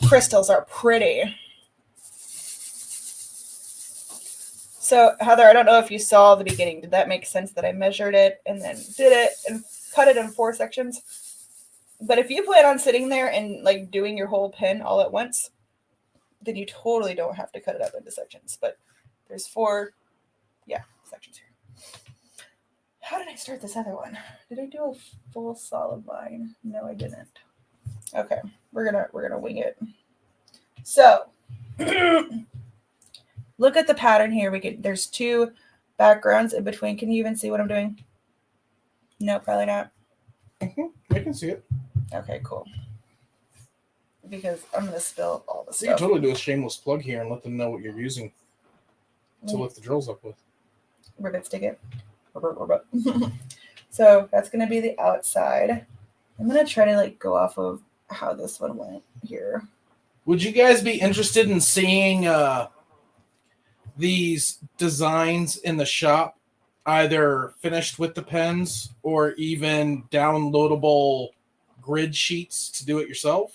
S1: Crystals are pretty. So, Heather, I don't know if you saw the beginning. Did that make sense that I measured it and then did it and cut it in 4 sections? But if you plan on sitting there and like doing your whole pin all at once, then you totally don't have to cut it up into sections. But there's 4, sections here. How did I start this other one? Did I do a full solid line? No, I didn't. Okay, we're gonna wing it. So look at the pattern here. There's 2 backgrounds in between. Can you even see what I'm doing? No, probably not.
S3: I can see it.
S1: Okay, cool. Because I'm gonna spill all the
S3: So you can
S1: stuff.
S3: totally do a shameless plug here and let them know what you're using to lift the drills up with.
S1: Ribbit stick it. Ribbit. So that's gonna be the outside. I'm gonna try to like go off of how this one went here.
S3: Would you guys be interested in seeing these designs in the shop, either finished with the pens or even downloadable grid sheets to do it yourself?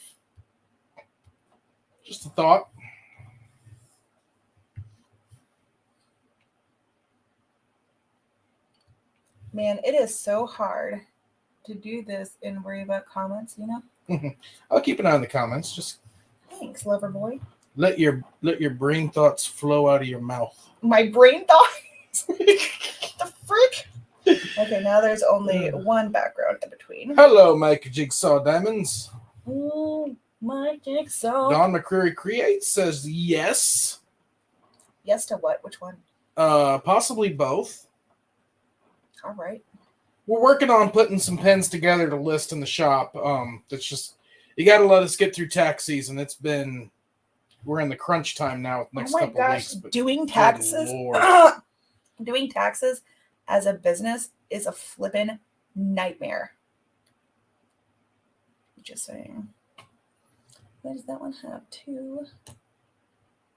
S3: Just a thought.
S1: Man, it is so hard to do this and worry about comments, you know?
S3: I'll keep an eye on the comments. Just
S1: Thanks, lover boy.
S3: let your brain thoughts flow out of your mouth.
S1: My brain thoughts. The frick? Okay, now there's only one background in between.
S3: Hello, Mike Jigsaw Diamonds.
S1: Ooh, my jigsaw.
S3: Don McCreary Creates says yes.
S1: Yes to what? Which one?
S3: Possibly both.
S1: All right.
S3: We're working on putting some pens together to list in the shop. That's just, you got to let us get through tax season. We're in the crunch time now with the next
S1: Oh my
S3: couple
S1: gosh,
S3: weeks. But
S1: doing
S3: good
S1: taxes.
S3: Lord.
S1: Doing taxes as a business is a flippin' nightmare. Just saying. Why does that one have 2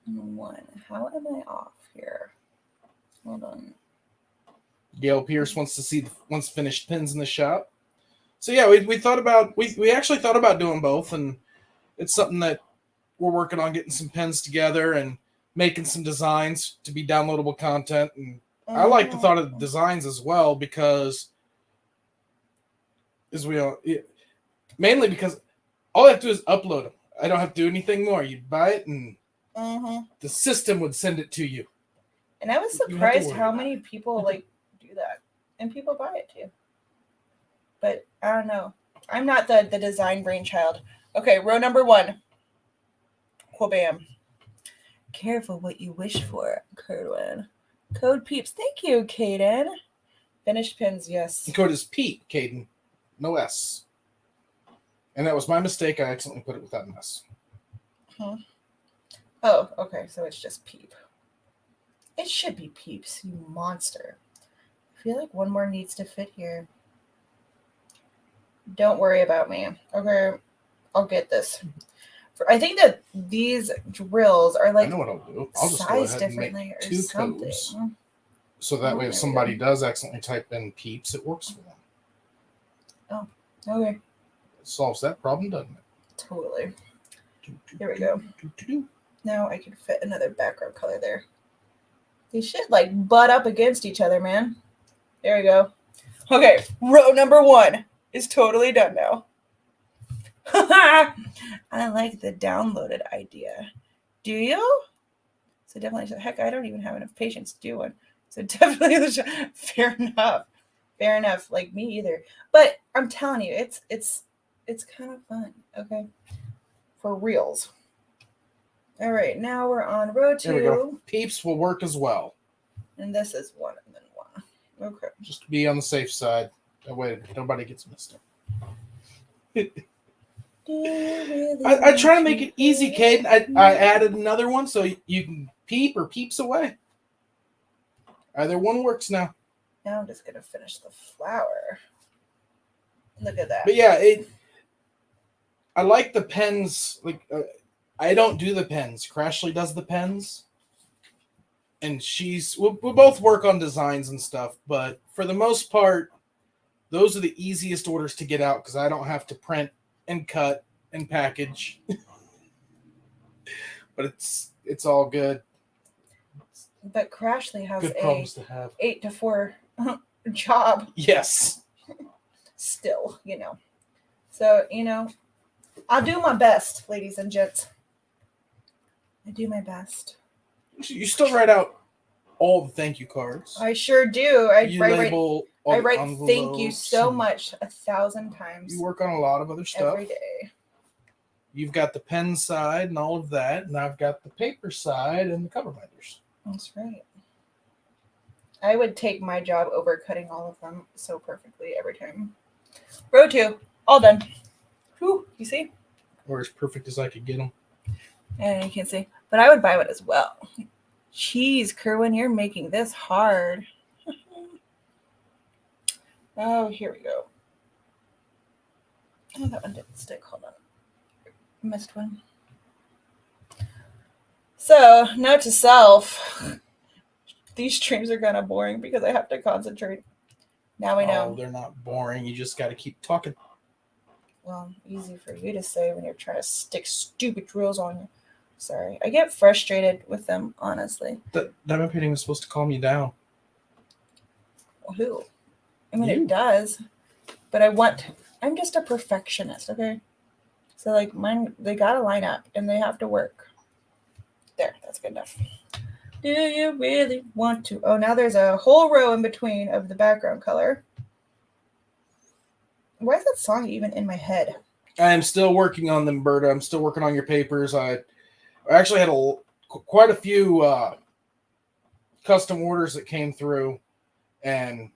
S1: and 1? How am I off here? Hold on.
S3: Gail Pierce wants finished pins in the shop. So yeah, we thought about we actually thought about doing both, and it's something that we're working on, getting some pens together and making some designs to be downloadable content. And I like the thought of the designs as well because mainly because all I have to do is upload them. I don't have to do anything more. You buy it and the system would send it to you.
S1: And I was
S3: You don't have to
S1: surprised
S3: worry
S1: how
S3: about
S1: many people like do that, and people buy it too. But I don't know. I'm not the design brainchild. Okay, row number 1. Bam. Careful what you wish for, Kerwin. Code peeps. Thank you, Kaden. Finished pins, yes.
S3: The code is Pete, Caden. No S. And that was my mistake. I accidentally put it without an S.
S1: Oh, okay. So it's just peep. It should be peeps, you monster. I feel like one more needs to fit here. Don't worry about me. Okay, I'll get this. I think that these drills are
S3: I
S1: like
S3: know what I'll do. I'll just go
S1: sized
S3: ahead and make
S1: differently or
S3: 2
S1: something.
S3: codes. So that way if
S1: There we
S3: somebody
S1: go.
S3: does accidentally type in peeps, it works for them.
S1: Okay,
S3: It solves that problem, doesn't it?
S1: totally. Here we go. Now I can fit another background color there. These shit like butt up against each other, man. There we go. Okay, row number 1 is totally done now. I like the downloaded idea. Do you? So definitely, heck, I don't even have enough patience to do one. So definitely, fair enough. Fair enough. Like me either. But I'm telling you, it's kind of fun. Okay, for reals. All right, now we're on row 2.
S3: There we go. Peeps will work as well.
S1: And this is 1 and then 1. Okay.
S3: Just to be on the safe side. That way nobody gets missed up. I try to make it easy, Caden. I added another one so you can peep or peeps away. Either one works now.
S1: Now I'm just gonna finish the flower. Look at that.
S3: But yeah, I like the pens. Like I don't do the pens. Crashley does the pens, and we both work on designs and stuff. But for the most part, those are the easiest orders to get out because I don't have to print and cut and package. But it's all good.
S1: But Crashley has
S3: Good
S1: a
S3: problems to have.
S1: 8 to 4 job
S3: Yes.
S1: still, So, I'll do my best, ladies and gents. I do my best.
S3: You still write out all the thank you cards.
S1: I sure do. I
S3: You
S1: write
S3: label all
S1: I
S3: the
S1: write thank you
S3: envelopes
S1: so
S3: and
S1: much 1,000 times
S3: You work on a lot of other stuff.
S1: every day.
S3: You've got the pen side and all of that, and I've got the paper side and the cover binders.
S1: That's right. I would take my job over cutting all of them so perfectly every time. Row 2, all done. Whew, you see?
S3: Or as perfect as I could get them.
S1: And you can't see. But I would buy one as well. Jeez, Kerwin, you're making this hard. Oh, here we go. Oh, that one didn't stick. Hold on. Missed one. So, note to self. These streams are kind of boring because I have to concentrate. Now I know.
S3: Oh, they're not boring. You just got to keep talking.
S1: Well, easy for you to say when you're trying to stick stupid drills on you. Sorry. I get frustrated with them, honestly.
S3: That diamond painting was supposed to calm you down.
S1: Who? I mean,
S3: You.
S1: it does. But I'm just a perfectionist, okay? So, like, mine, they gotta line up and they have to work. There, that's good enough. Do you really want to? Oh, now there's a whole row in between of the background color. Why is that song even in my head?
S3: I am still working on them, Berta. I'm still working on your papers. I actually had quite a few custom orders that came through, and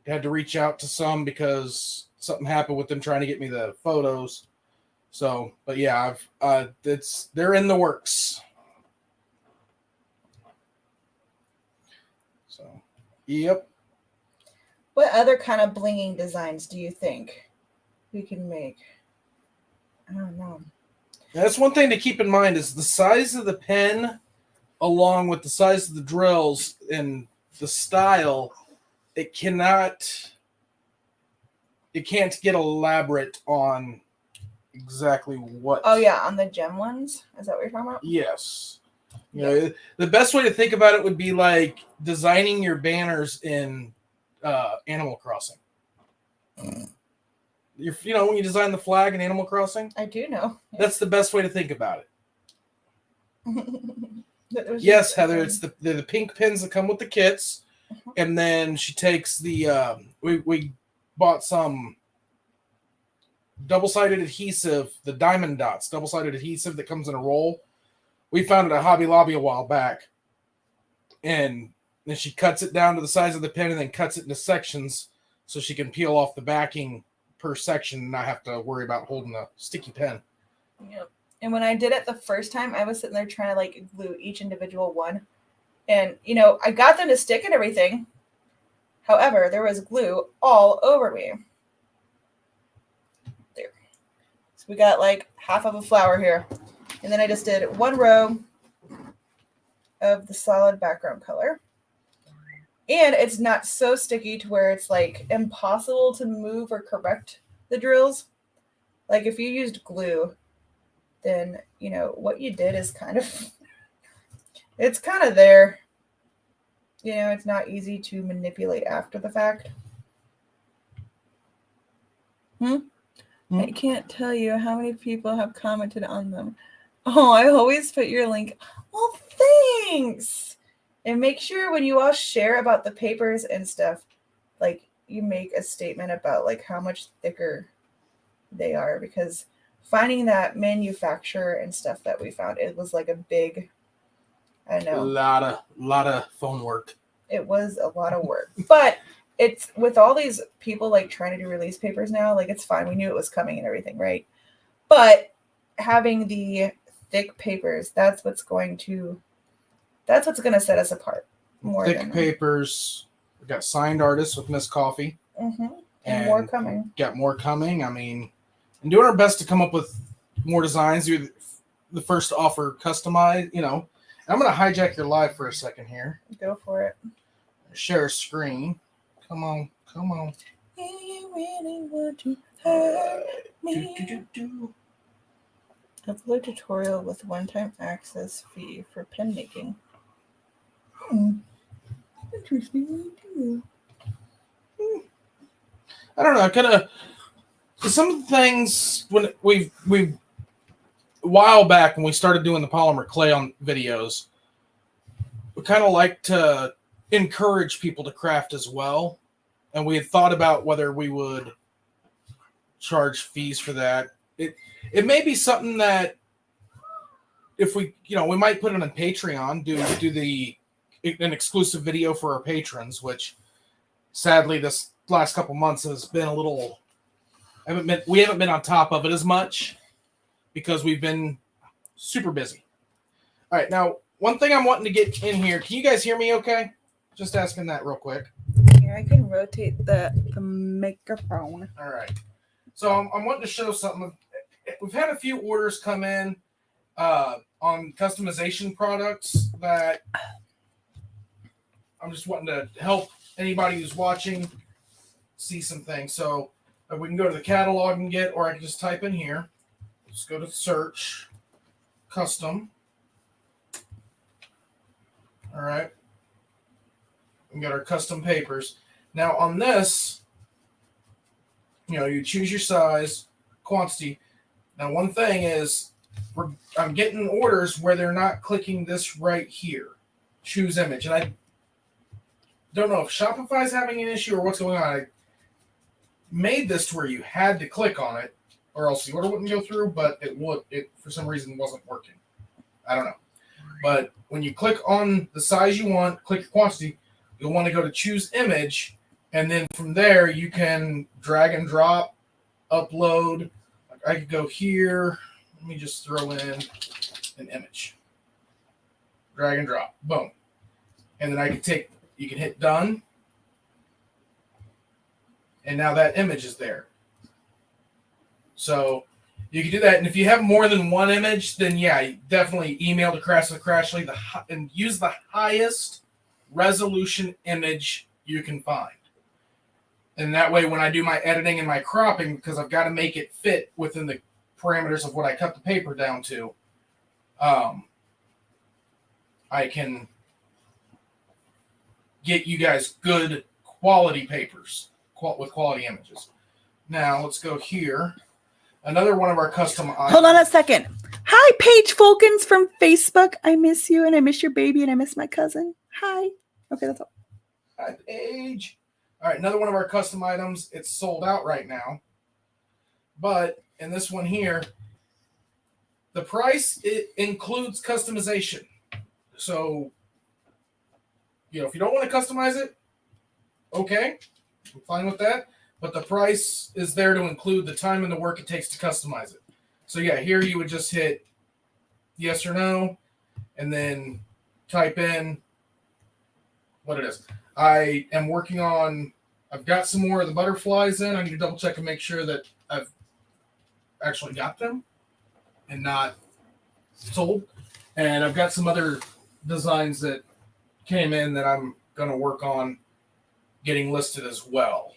S3: had to reach out to some because something happened with them trying to get me the photos. So, but yeah, they're in the works. So, yep.
S1: What other kind of blinging designs do you think we can make? I don't know.
S3: That's one thing to keep in mind is the size of the pen along with the size of the drills and the style. It can't get elaborate on exactly what.
S1: Oh, yeah, on the gem ones? Is that what you're talking about?
S3: Yes. You know, the best way to think about it would be like designing your banners in Animal Crossing. When you design the flag in Animal Crossing?
S1: I do know.
S3: That's the best way to think about it.
S1: Yes,
S3: Yes, Heather, they're the pink pins that come with the kits. And then she takes the we bought some double-sided adhesive, the diamond dots, double-sided adhesive that comes in a roll. We found it at Hobby Lobby a while back. And then she cuts it down to the size of the pen and then cuts it into sections so she can peel off the backing per section and not have to worry about holding a sticky pen.
S1: Yep. And when I did it the first time, I was sitting there trying to like glue each individual one. And, I got them to stick and everything. However, there was glue all over me. There. So we got like half of a flower here. And then I just did one row of the solid background color. And it's not so sticky to where it's like impossible to move or correct the drills. Like if you used glue, then, what you did is kind of... It's kind of there. It's not easy to manipulate after the fact. I can't tell you how many people have commented on them. Oh, I always put your link. Well, thanks. And make sure when you all share about the papers and stuff, like you make a statement about like how much thicker they are, because finding that manufacturer and stuff that we found, it was like a big... I know.
S3: A lot of phone work.
S1: It was a lot of work. But it's with all these people like trying to do release papers now, like it's fine. We knew it was coming and everything, right? But having the thick papers, that's what's going to set us apart more.
S3: Thick papers, We got signed artists with Miss Coffee.
S1: Mm-hmm. And more coming.
S3: Got more coming. I mean, and doing our best to come up with more designs. You're the first to offer customize, you know. I'm going to hijack your live for a second here.
S1: Go for it.
S3: Share a screen. Come on.
S1: You really want to hurt me. Upload tutorial with one-time access fee for pen making. Interesting.
S3: I don't know. Kind of some of the things when we a while back when we started doing the polymer clay on videos, we kind of like to encourage people to craft as well, and we had thought about whether we would charge fees for that. It may be something that if we we might put it on Patreon, do an exclusive video for our patrons, which sadly this last couple months has been a little. We haven't been on top of it as much because we've been super busy. All right, now one thing I'm wanting to get in here. Can you guys hear me? Okay, just asking that real quick.
S1: Here, I can rotate the microphone.
S3: All right, so I'm wanting to show something. We've had a few orders come in on customization products that I'm just wanting to help anybody who's watching see some things. So we can go to the catalog and get, or I can just type in here. Just go to search, custom. All right. We got our custom papers. Now on this, you choose your size, quantity. Now one thing is, I'm getting orders where they're not clicking this right here, choose image, and I don't know if Shopify's having an issue or what's going on. I made this to where you had to click on it, or else the order wouldn't go through. But it for some reason wasn't working. I don't know. But when you click on the size you want, click your quantity, you'll want to go to choose image, and then from there you can drag and drop, upload. I could go here. Let me just throw in an image. Drag and drop. Boom. And then you can hit done. And now that image is there. So you can do that. And if you have more than one image, then yeah, you definitely email to Crashley and use the highest resolution image you can find. And that way, when I do my editing and my cropping, because I've got to make it fit within the parameters of what I cut the paper down to, I can get you guys good quality papers with quality images. Now, let's go here. Another one of our custom items.
S1: Hold on a second. Hi, Paige Fulkins from Facebook. I miss you, and I miss your baby, and I miss my cousin. Hi. Okay, that's all.
S3: Hi, Paige. All right, another one of our custom items. It's sold out right now. But in this one here, the price, it includes customization. So, if you don't want to customize it, okay, I'm fine with that. But the price is there to include the time and the work it takes to customize it. So yeah, here you would just hit yes or no, and then type in what it is. I am working on, I've got some more of the butterflies in. I need to double check and make sure that I've actually got them and not sold. And I've got some other designs that came in that I'm going to work on getting listed as well.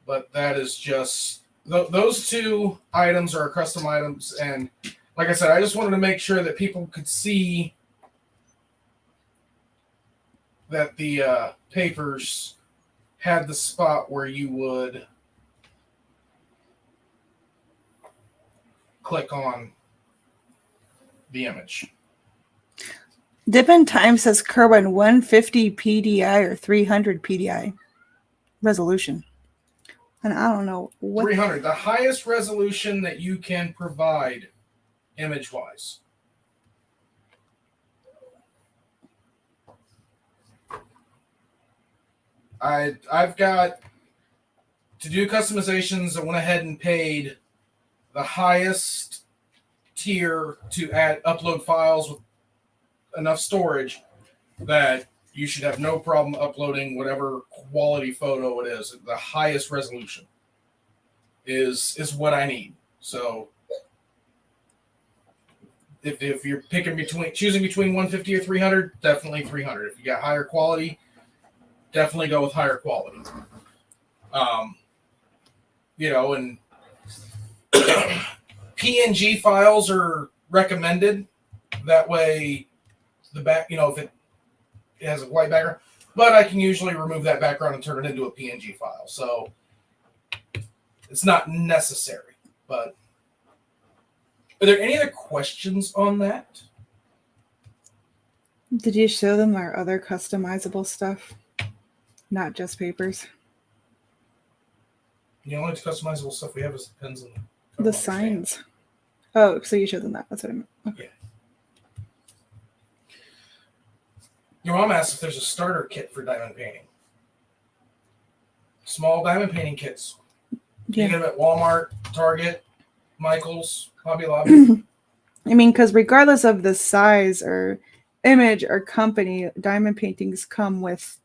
S3: But that is just, those two items are custom items. And like I said, I just wanted to make sure that people could see that the papers had the spot where you would click on the image.
S1: Dippin' Time says Kerwin 150 PDI or 300 PDI resolution. And I don't know what
S3: 300, the highest resolution that you can provide image-wise. I've got to do customizations. I went ahead and paid the highest tier to upload files with enough storage that you should have no problem uploading whatever quality photo it is. The highest resolution is what I need. So if you're choosing between 150 or 300, definitely 300. If you got higher quality, definitely go with higher quality. And PNG files are recommended. That way, the back, if it has a white background, but I can usually remove that background and turn it into a PNG file. So it's not necessary. But are there any other questions on that?
S1: Did you show them our other customizable stuff? Not just papers.
S3: The only customizable stuff we have is the pens and
S1: The signs. Oh, so you showed them that. That's what I meant. Okay.
S3: Yeah. Your mom asked if there's a starter kit for diamond painting. Small diamond painting kits. You
S1: Yeah.
S3: get them at Walmart, Target, Michael's, Hobby Lobby.
S1: I mean, because regardless of the size or image or company, diamond paintings come with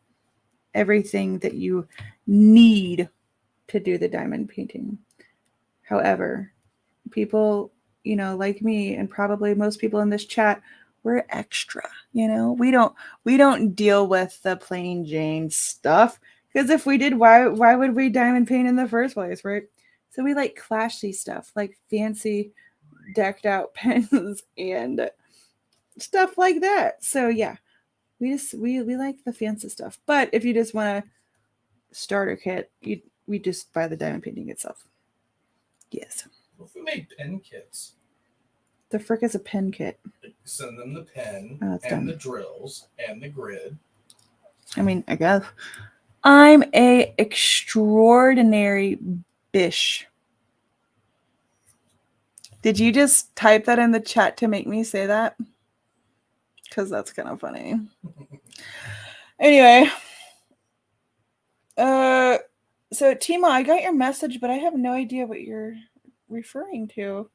S1: everything that you need to do the diamond painting. However, people, like me and probably most people in this chat, we're extra. We don't deal with the plain Jane stuff, because if we did, why would we diamond paint in the first place, right? So we like flashy stuff, like fancy decked out pens and stuff like that. So yeah, we like the fancy stuff. But if you just want a starter kit, we just buy the diamond painting itself. Yes.
S3: What if we made pen kits?
S1: The frick is a pen kit?
S3: Send them the pen
S1: and
S3: dumb. The drills and the grid.
S1: I mean, I guess. I'm a extraordinary bish. Did you just type that in the chat to make me say that? Because that's kind of funny. Anyway. So Tima, I got your message, but I have no idea what you're referring to.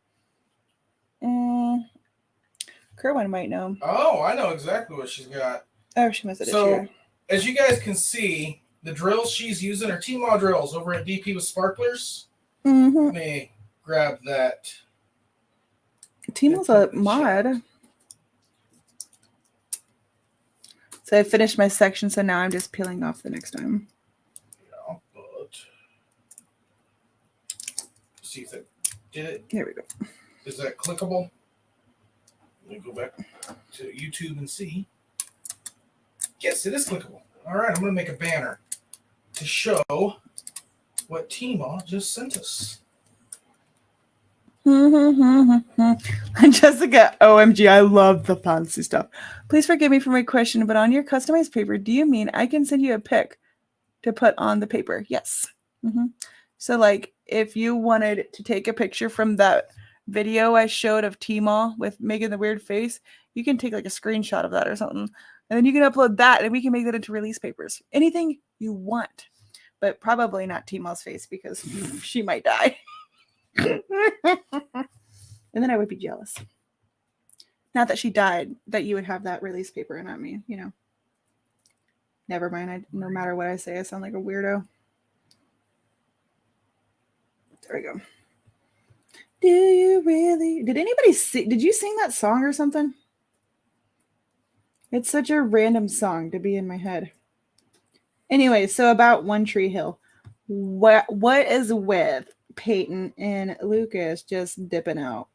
S1: Kerwin might know.
S3: Oh, I know exactly what she's got.
S1: Oh, she must have.
S3: So, as you guys can see, the drills she's using are Tmall drills over at DP with Sparklers.
S1: Mm-hmm.
S3: Let me grab that.
S1: Tmall's a mod. So I finished my section, so now I'm just peeling off the next time.
S3: Yeah, but see if it did it.
S1: Here we go.
S3: Is that clickable? Let me go back to YouTube and see. Yes, it is clickable. All right, I'm going to make a banner to show what Tmall just sent us.
S1: Jessica, OMG, I love the fancy stuff. Please forgive me for my question, but on your customized paper, do you mean I can send you a pic to put on the paper? Yes. So, like, if you wanted to take a picture from that video I showed of Tmall with making the weird face, you can take like a screenshot of that or something, and then you can upload that, and we can make that into release papers. Anything you want, but probably not Tmall's face because she might die. And then I would be jealous. Not that she died, that you would have that release paper and not me, Never mind. No matter what I say, I sound like a weirdo. There we go. Do you really? Did anybody see? Did you sing that song or something? It's such a random song to be in my head. Anyway, so about One Tree Hill. What is with Peyton and Lucas just dipping out?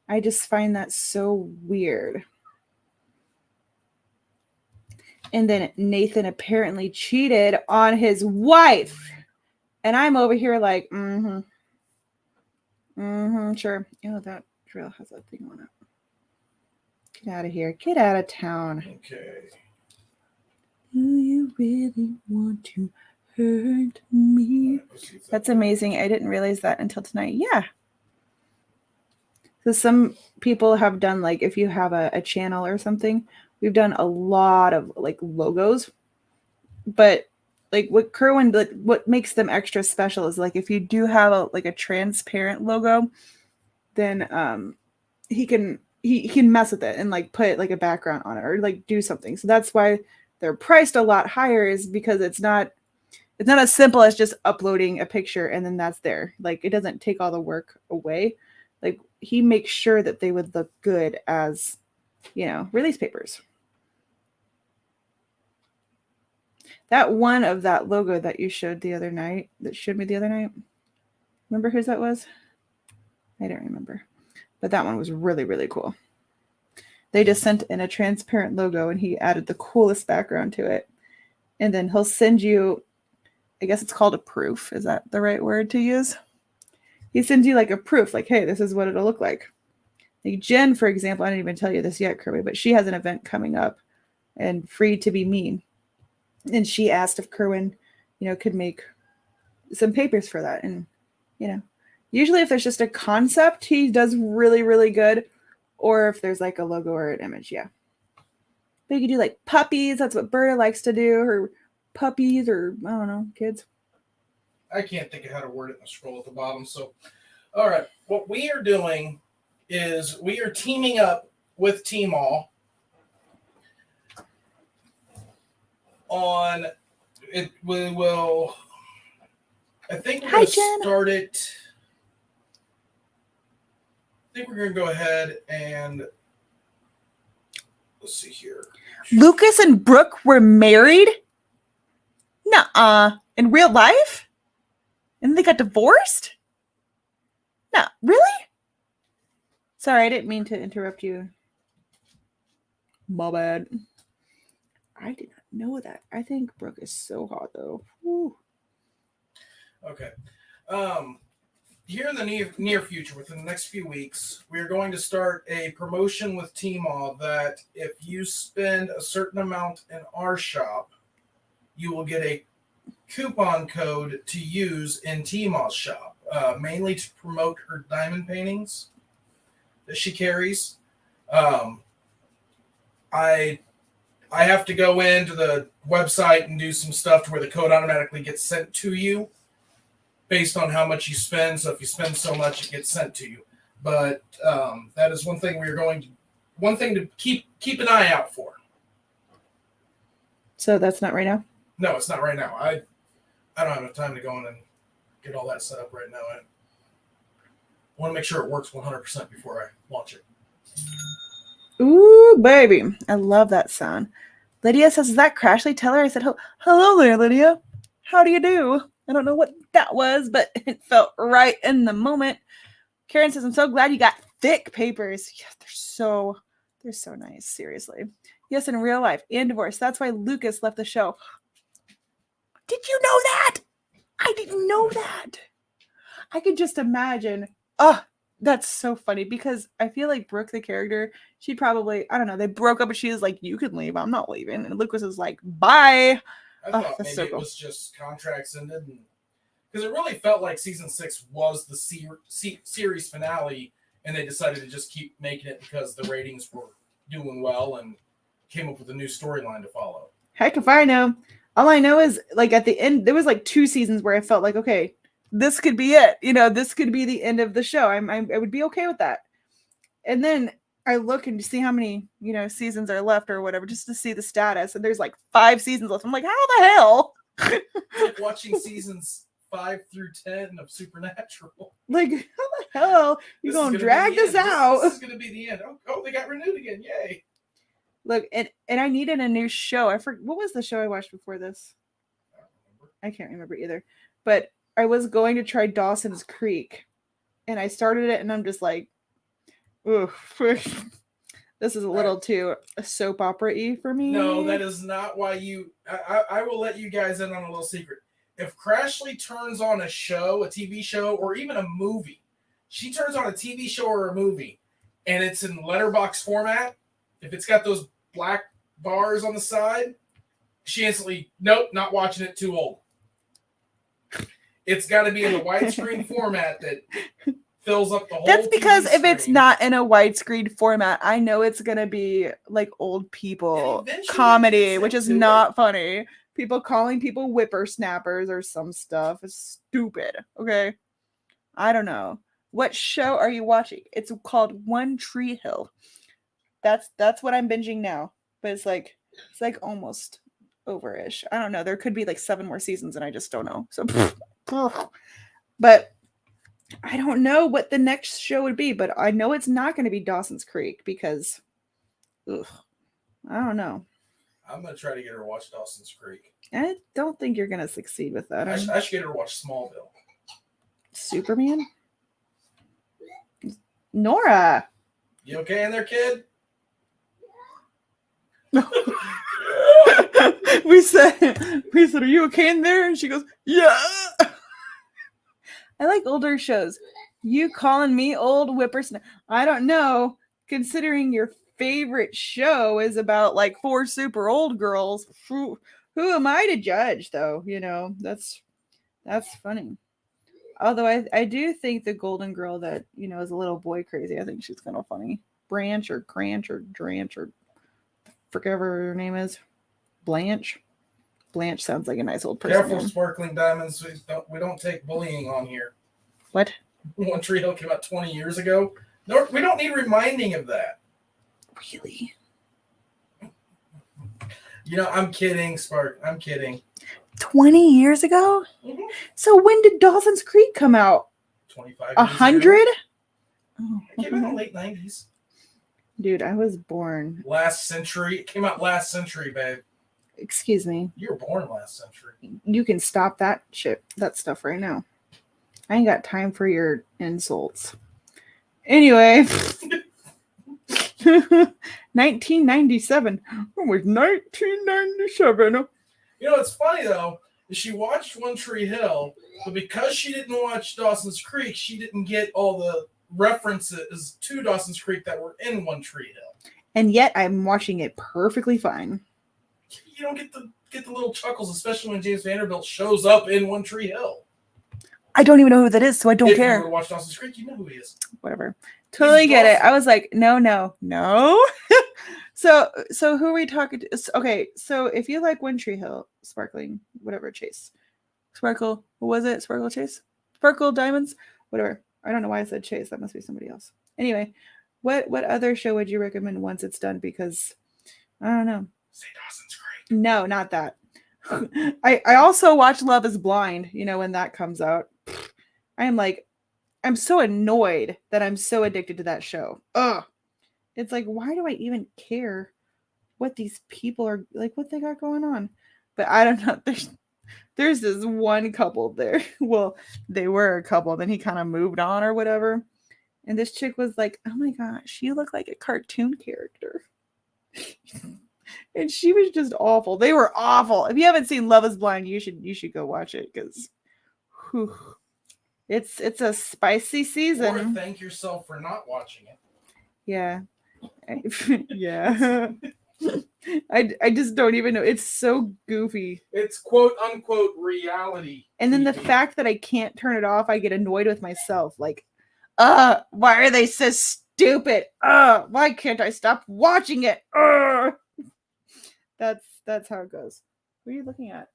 S1: I just find that so weird. And then Nathan apparently cheated on his wife. And I'm over here like, sure. Oh, that drill has a thing on it. Get out of here. Get out of town.
S3: Okay.
S1: Do you really want to hurt me? That's amazing. I didn't realize that until tonight. Yeah. So some people have done, like, if you have a channel or something, we've done a lot of like logos. But like what Kerwin, what makes them extra special is like if you do have a transparent logo, then he can mess with it and like put like a background on it or like do something. So that's why they're priced a lot higher is because it's not as simple as just uploading a picture and then that's there. Like it doesn't take all the work away. Like he makes sure that they would look good as, release papers. That one of that logo that you showed me the other night, remember whose that was? I don't remember. But that one was really, really cool. They just sent in a transparent logo and he added the coolest background to it. And then he'll send you, I guess it's called a proof. Is that the right word to use? He sends you like a proof, like, hey, this is what it'll look like. Like Jen, for example, I didn't even tell you this yet, Kirby, but she has an event coming up and Free to Be Mean. And she asked if Kerwin, could make some papers for that. And, usually if there's just a concept, he does really, really good. Or if there's like a logo or an image, yeah. But you could do like puppies. That's what Berta likes to do. Or puppies or, I don't know, kids.
S3: I can't think of how to word it in the scroll at the bottom. So, all right. What we are doing is we are teaming up with Tmall on it. We will, I think we're going to start it. I think we're going to go ahead and let's see here.
S1: Lucas and Brooke were married? Nuh-uh. In real life? And they got divorced? No, really? Sorry, I didn't mean to interrupt you. My bad. I did not know that. I think Brooke is so hot, though. Woo.
S3: Okay. Here in the near future, within the next few weeks, we are going to start a promotion with Tmall that if you spend a certain amount in our shop, you will get a coupon code to use in Tmall's shop, mainly to promote her diamond paintings that she carries. I have to go into the website and do some stuff to where the code automatically gets sent to you based on how much you spend. So if you spend so much, it gets sent to you. But that is one thing to keep an eye out for.
S1: So that's not right now?
S3: No, it's not right now. I don't have enough time to go in and get all that set up right now. I want to make sure it works 100% before I launch it.
S1: Ooh, baby. I love that sound. Lydia says, is that Crashley? Tell her I said, hello there, Lydia. How do you do? I don't know what that was, but it felt right in the moment. Karen says, I'm so glad you got thick papers. Yeah, they're so nice. Seriously. Yes, in real life and divorce. That's why Lucas left the show. Did you know that? I didn't know that. I could just imagine. Oh, that's so funny because I feel like Brooke, the character, she'd probably, I don't know, they broke up and she was like, you can leave. I'm not leaving. And Lucas was like, bye.
S3: I thought maybe it was just contracts ended. Because it really felt like season 6 was the series finale, and they decided to just keep making it because the ratings were doing well and came up with a new storyline to follow.
S1: Heck if I know. All I know is, like, at the end, there was like 2 seasons where I felt like, okay, this could be it. This could be the end of the show. I would be okay with that. And then I look and see how many, seasons are left or whatever, just to see the status. And there's like 5 seasons left. I'm like, how the hell?
S3: It's like watching seasons 5 through 10 of Supernatural.
S1: Like, how the hell you gonna drag this out?
S3: This is gonna be the end. Oh, they got renewed again! Yay!
S1: Look, and I needed a new show. I forgot what was the show I watched before this. I can't remember either. But I was going to try Dawson's Creek, and I started it, and I'm just like, ooh, this is a little too soap opera-y for me.
S3: No, that is not why you. I will let you guys in on a little secret. If Crashley turns on a show, a TV show, or even a movie, she turns on a TV show or a movie, and it's in letterbox format, if it's got those black bars on the side, she instantly, nope, not watching it, too old. It's got to be in the widescreen format that fills up the whole
S1: That's because
S3: TV
S1: if it's
S3: screen.
S1: not in a widescreen format, I know it's going to be like old people comedy, which is not funny. People calling people whippersnappers or some stuff is stupid. Okay. I don't know. What show are you watching? It's called One Tree Hill. That's what I'm binging now. But it's like almost over-ish. I don't know. There could be like 7 more seasons and I just don't know. So, but I don't know what the next show would be, but I know it's not going to be Dawson's Creek because, ugh, I don't know.
S3: I'm gonna try to get her to watch Dawson's Creek.
S1: I don't think you're going to succeed with that.
S3: I should get her to watch Smallville.
S1: Superman? Nora!
S3: You okay in there, kid?
S1: we said, are you okay in there? And she goes, yeah. I like older shows. You calling me old whippersnapper? I don't know. Considering your favorite show is about like 4 super old girls, who am I to judge? Though that's funny. Although I do think the golden girl that is a little boy crazy. I think she's kind of funny. Branch or Cranch or Dranch or forget what her name is. Blanche. Blanche sounds like a nice old person.
S3: Careful, Sparkling Diamonds. We don't take bullying on here.
S1: What?
S3: One Tree Hill came out 20 years ago. No, we don't need reminding of that.
S1: Really?
S3: I'm kidding, Spark. I'm kidding.
S1: 20 years ago?
S3: Mm-hmm.
S1: So when did Dawson's Creek come out?
S3: 25 years
S1: 100?
S3: Oh. It came out in the late 90s.
S1: Dude, I was born.
S3: Last century. It came out last century, babe.
S1: Excuse me.
S3: You were born last century.
S1: You can stop that stuff right now. I ain't got time for your insults. Anyway. 1997. It was 1997.
S3: It's funny, though. She watched One Tree Hill, but because she didn't watch Dawson's Creek, she didn't get all the references to Dawson's Creek that were in One Tree Hill.
S1: And yet I'm watching it perfectly fine.
S3: You don't get the little chuckles, especially when James Vanderbilt shows up in One Tree Hill.
S1: I don't even know who that is, so I don't care.
S3: If you were to watch Dawson's Creek, you know who he is.
S1: Whatever. Totally get it. I was like, no. So who are we talking to? Okay, so if you like One Tree Hill, Sparkling, whatever, Chase. Sparkle, what was it? Sparkle Chase? Sparkle Diamonds? Whatever. I don't know why I said Chase. That must be somebody else. Anyway, what other show would you recommend once it's done? Because, I don't know.
S3: Say Dawson's Creek.
S1: No, not that. I also watch Love is Blind, when that comes out. I'm so annoyed that I'm so addicted to that show. Ugh. It's like, why do I even care what these people are like, what they got going on? But I don't know. There's this one couple there. Well, they were a couple. Then he kind of moved on or whatever. And this chick was like, oh my gosh, you look like a cartoon character. And she was just awful. They were awful. If you haven't seen Love is Blind, you should go watch it because it's a spicy season.
S3: Or thank yourself for not watching it.
S1: Yeah. Yeah. I just don't even know. It's so goofy.
S3: It's quote unquote reality.
S1: And then the fact that I can't turn it off, I get annoyed with myself. Like, why are they so stupid? Why can't I stop watching it? That's how it goes. What are you looking at?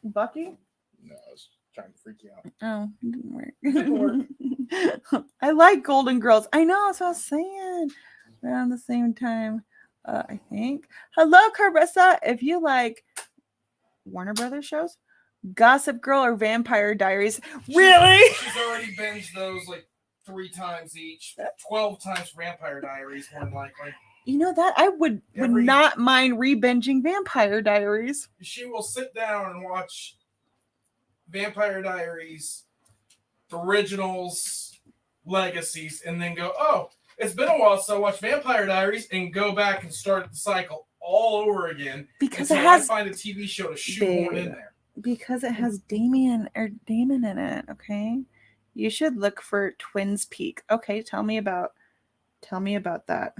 S1: Bucky?
S3: No, I was trying to freak you out.
S1: Oh, it didn't work. I like Golden Girls. I know, that's what I was saying. Around the same time, I think. Hello, Carissa. If you like Warner Brothers shows, Gossip Girl or Vampire Diaries. Really?
S3: She's already binged those like 3 times each. 12 times Vampire Diaries, more than likely.
S1: You know that I would not mind re-binging Vampire Diaries.
S3: She will sit down and watch Vampire Diaries, the originals, legacies, and then go, oh, it's been a while since I watched Vampire Diaries, and go back and start the cycle all over again.
S1: Because
S3: it has, I find a TV show to shoehorn in there.
S1: Because it has Damon in it, okay? You should look for Twins Peak. Okay, tell me about that.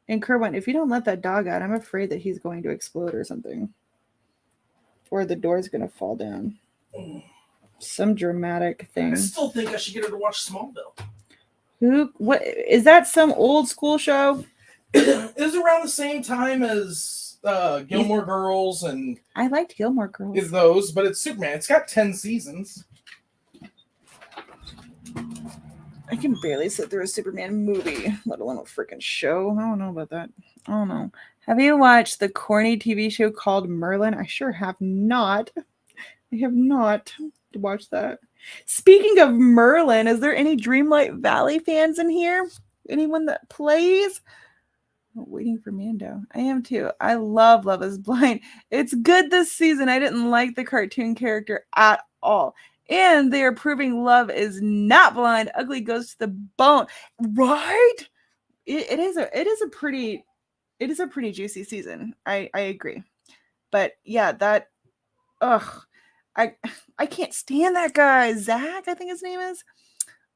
S1: And Kerwin, if you don't let that dog out, I'm afraid that he's going to explode or something. Or the door's going to fall down. Some dramatic thing.
S3: I still think I should get her to watch Smallville.
S1: What is that, some old school show?
S3: It was around the same time as Gilmore Girls, and
S1: I liked Gilmore Girls.
S3: Is those, but it's Superman. It's got 10 seasons.
S1: I can barely sit through a Superman movie, let alone a freaking show. I don't know about that. I don't know. Have you watched the corny TV show called Merlin? I sure have not. I have not watched that. Speaking of Merlin, is there any Dreamlight Valley fans in here? Anyone that plays? I'm waiting for Mando. I am too. I love Love is Blind. It's good this season. I didn't like the cartoon character at all. And they are proving love is not blind. Ugly goes to the bone. Right? It is a pretty juicy season. I agree. But yeah, that ugh. I can't stand that guy. Zach, I think his name is.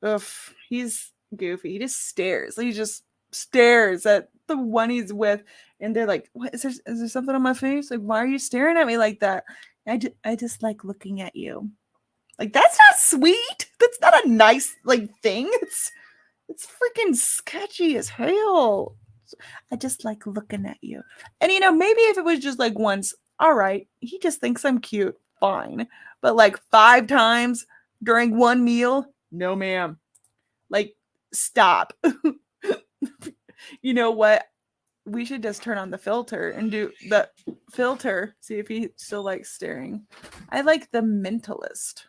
S1: Ugh, he's goofy. He just stares. He just stares at the one he's with, and they're like, "What is there? Is there something on my face? Like, why are you staring at me like that?" I just like looking at you. Like, that's not sweet. That's not a nice like thing. It's freaking sketchy as hell. I just like looking at you. And maybe if it was just like once, all right, he just thinks I'm cute. Fine. But like 5 times during one meal, no, ma'am. Like, stop. You know what? We should just turn on the filter and do the filter. See if he still likes staring. I like The Mentalist.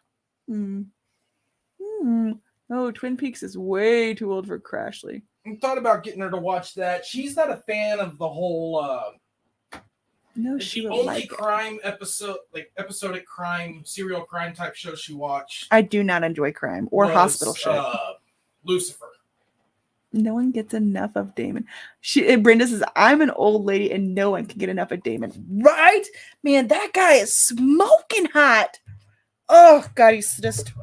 S1: Oh, Twin Peaks is way too old for Crashley.
S3: I thought about getting her to watch that. She's not a fan of the whole
S1: No, she
S3: the
S1: would
S3: only
S1: like
S3: crime episode, like episodic crime, serial crime type show she watched.
S1: I do not enjoy crime or hospital shit.
S3: Lucifer.
S1: No one gets enough of Damon. Brenda says, I'm an old lady and no one can get enough of Damon. Right? Man, that guy is smoking hot. Oh, God, he's just...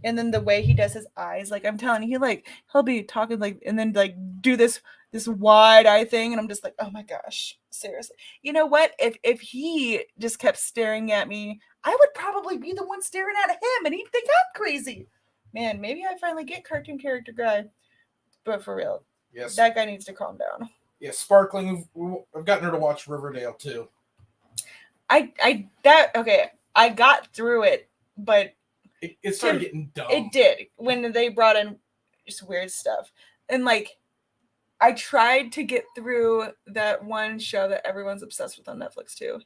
S1: And then the way he does his eyes, like I'm telling you, he'll be talking and then do this wide eye thing, and I'm just like, oh my gosh, seriously. You know what? If he just kept staring at me, I would probably be the one staring at him, and he'd think I'm crazy. Man, maybe I finally get cartoon character guy, but for real,
S3: yes,
S1: that guy needs to calm down.
S3: Yeah, Sparkling. I've gotten her to watch Riverdale too.
S1: I got through it, but.
S3: It started getting dumb.
S1: It did when they brought in just weird stuff. And I tried to get through that one show that everyone's obsessed with on Netflix too.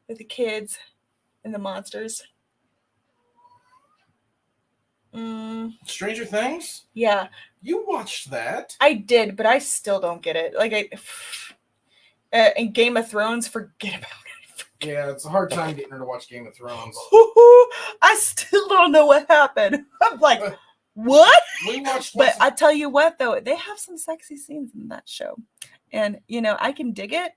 S1: With the kids and the monsters.
S3: Stranger Things?
S1: Yeah.
S3: You watched that.
S1: I did, but I still don't get it. In Game of Thrones, forget about it.
S3: Yeah, it's a hard time getting her to watch Game of Thrones.
S1: I still don't know what happened. I'm like, what?
S3: We watched,
S1: but I tell you what, though, they have some sexy scenes in that show, and I can dig it,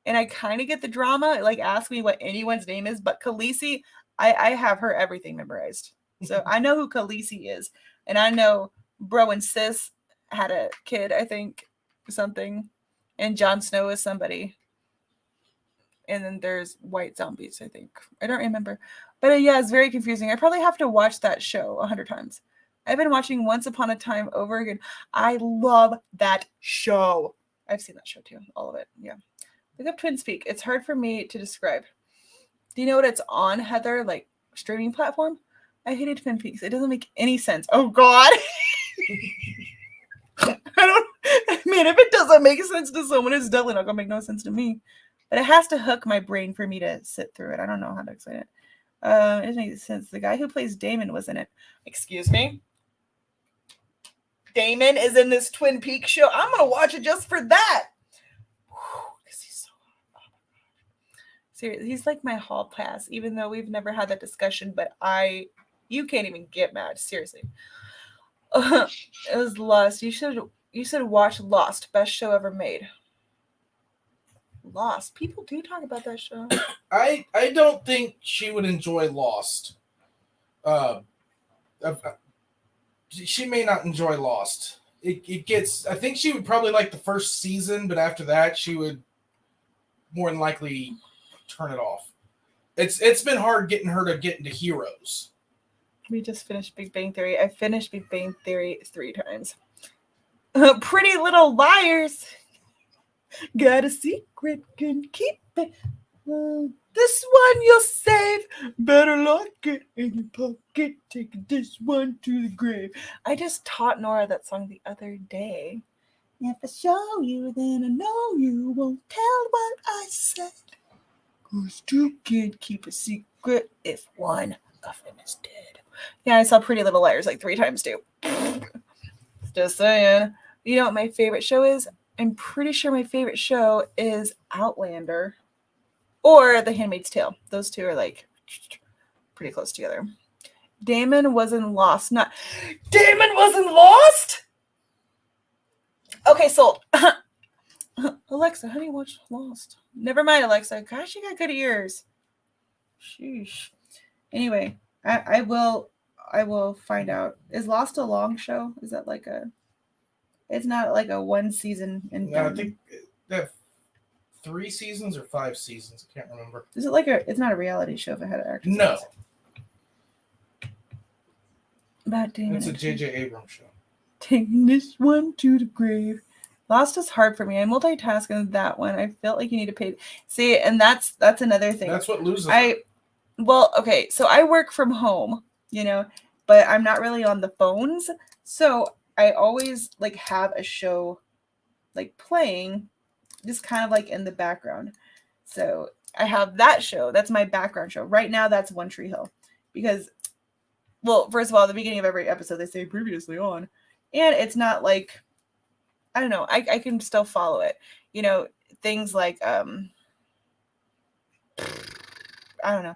S1: and I kind of get the drama. Like, ask me what anyone's name is, but Khaleesi, I have her everything memorized, so I know who Khaleesi is, and I know Bro and Sis had a kid, I think, something, and Jon Snow is somebody. And then there's white zombies, I think. I don't remember. But yeah, it's very confusing. I probably have to watch that show 100 times. I've been watching Once Upon a Time over again. I love that show. I've seen that show too. All of it. Yeah. Look up Twin Peaks. It's hard for me to describe. Do you know what it's on, Heather? Like, streaming platform? I hated Twin Peaks. It doesn't make any sense. Oh, God. If it doesn't make sense to someone, it's definitely not going to make no sense to me. But it has to hook my brain for me to sit through it. I don't know how to explain it. It doesn't make sense. The guy who plays Damon was in it. Excuse me? Damon is in this Twin Peaks show. I'm going to watch it just for that. Because he's so hot. Oh my God. Seriously, he's like my hall pass, even though we've never had that discussion. But you can't even get mad. Seriously. It was Lost. You should watch Lost. Best show ever made. Lost. People do talk about that show.
S3: I don't think she would enjoy Lost. She may not enjoy Lost. It gets. I think she would probably like the first season, but after that, she would more than likely turn it off. It's been hard getting her to get into Heroes.
S1: We just finished Big Bang Theory. I finished Big Bang Theory 3 times. Pretty Little Liars. Got a secret, can keep it. This one you'll save. Better lock it in your pocket. Take this one to the grave. I just taught Nora that song the other day. If I show you, then I know you won't tell what I said. 'Cause two can't keep a secret if one of them is dead. Yeah, I saw Pretty Little Liars like 3 times too. Just saying. You know what my favorite show is? I'm pretty sure my favorite show is Outlander or The Handmaid's Tale. Those two are like pretty close together. Damon wasn't lost. Not Damon wasn't lost. Okay, sold. Alexa, honey, watch Lost. Never mind, Alexa. Gosh, you got good ears. Sheesh. Anyway, I will find out. Is Lost a long show? Is that like a? It's not like a 1 season and
S3: No, I
S1: done.
S3: think they have 3 seasons or 5 seasons. I can't remember.
S1: Is it like a? It's not a reality show if it had actors.
S3: No,
S1: But dang
S3: it's a
S1: it.
S3: J.J. Abrams show.
S1: Taking this one to the grave. Lost is hard for me. I multitask in that one. I felt like you need to pay. See, and that's another thing.
S3: That's what loses.
S1: Well, okay, so I work from home, but I'm not really on the phones. So I always like have a show like playing just kind of like in the background. So I have that show. That's my background show. Right now that's One Tree Hill. Because well, first of all, at the beginning of every episode they say previously on. And it's not like I don't know, I can still follow it. Things like I don't know.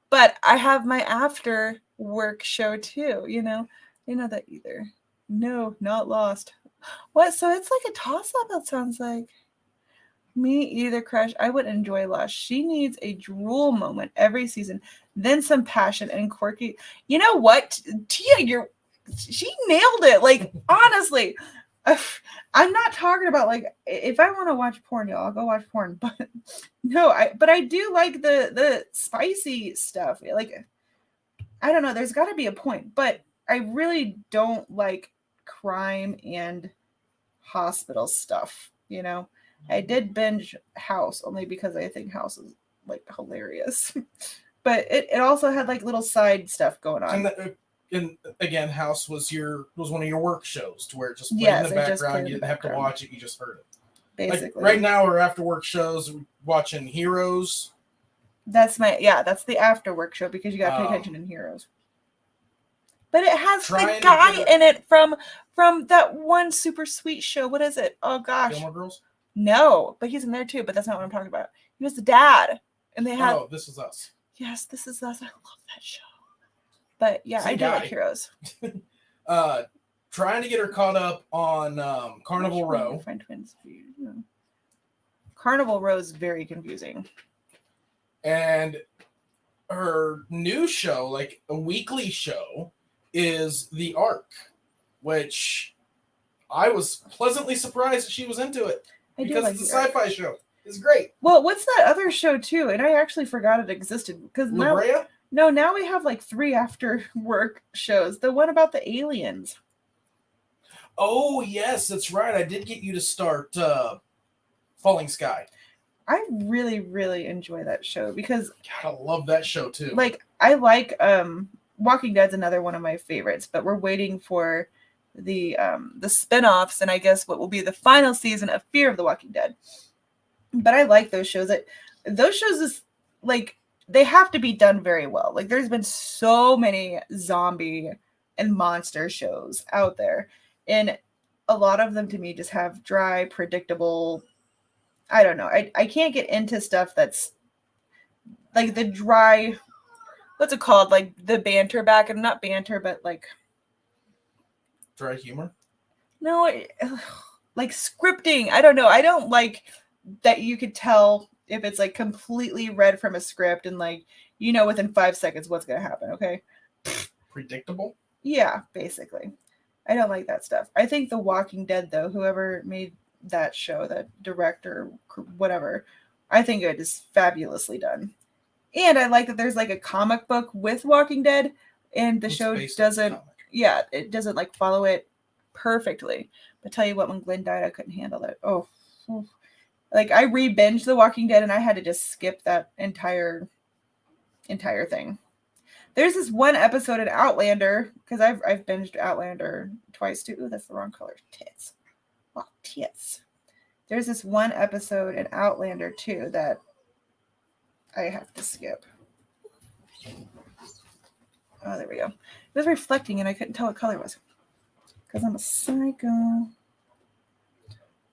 S1: But I have my after work show too, You know that either. No, not Lost. What? So it's like a toss-up, it sounds like. Me either, Crash. I would enjoy Lost. She needs a drool moment every season. Then some passion and quirky. You know what? Tia, she nailed it. Like, honestly. I'm not talking about like if I want to watch porn, y'all, I'll go watch porn. But no, I do like the spicy stuff. Like I don't know, there's got to be a point, but I really don't like crime and hospital stuff. I did binge House only because I think House is like hilarious, but it also had like little side stuff going on.
S3: And again, House was one of your work shows to where it just played
S1: Yes,
S3: in the
S1: it just
S3: background.
S1: played
S3: You
S1: in the
S3: didn't have to
S1: background.
S3: watch it; you just heard it.
S1: Basically,
S3: Like right now, our after work shows we're watching Heroes.
S1: That's the after work show because you got to pay attention in Heroes. But it has the guy in it from that one super sweet show. What is it? Oh gosh,
S3: Gilmore Girls.
S1: No, but he's in there too. But that's not what I'm talking about. He was the dad, and they had.
S3: Oh, This Is Us.
S1: Yes, This Is Us. I love that show. But yeah,
S3: Same
S1: I do like Heroes.
S3: Trying to get her caught up on Carnival Row.
S1: Find twins. Carnival Row is very confusing.
S3: And her new show, like a weekly show, is The Ark, which I was pleasantly surprised that she was into it. Because it's a sci-fi show. It's great.
S1: Well, what's that other show too? And I actually forgot it existed because
S3: La Brea?
S1: now we have like 3 after work shows. The one about the aliens.
S3: Oh yes, that's right. I did get you to start Falling Sky.
S1: I really, really enjoy that show because
S3: God, I love that show too.
S1: Like I like Walking Dead's another one of my favorites, but we're waiting for the spin-offs and I guess what will be the final season of Fear of the Walking Dead. But I like those shows. Those shows is like they have to be done very well. Like there's been so many zombie and monster shows out there, and a lot of them to me just have dry, predictable. I don't know. I can't get into stuff that's like the dry. What's it called? Like the banter back and not banter, but like
S3: dry humor.
S1: No, like scripting. I don't know. I don't like that you could tell if it's like completely read from a script and like within 5 seconds what's gonna happen. Okay.
S3: Predictable.
S1: Yeah, basically. I don't like that stuff. I think The Walking Dead, though, whoever made that show, that director, whatever, I think it is fabulously done. And I like that there's like a comic book with Walking Dead, and the show doesn't. Yeah, it doesn't like follow it perfectly. But tell you what, when Glenn died, I couldn't handle it. Oh. Like I re-binged The Walking Dead and I had to just skip that entire thing. There's this one episode in Outlander because I've binged Outlander twice too. Ooh, that's the wrong color. Tits. Oh, tits. There's this one episode in Outlander too that I have to skip. Oh, there we go. It was reflecting and I couldn't tell what color it was. Because I'm a psycho.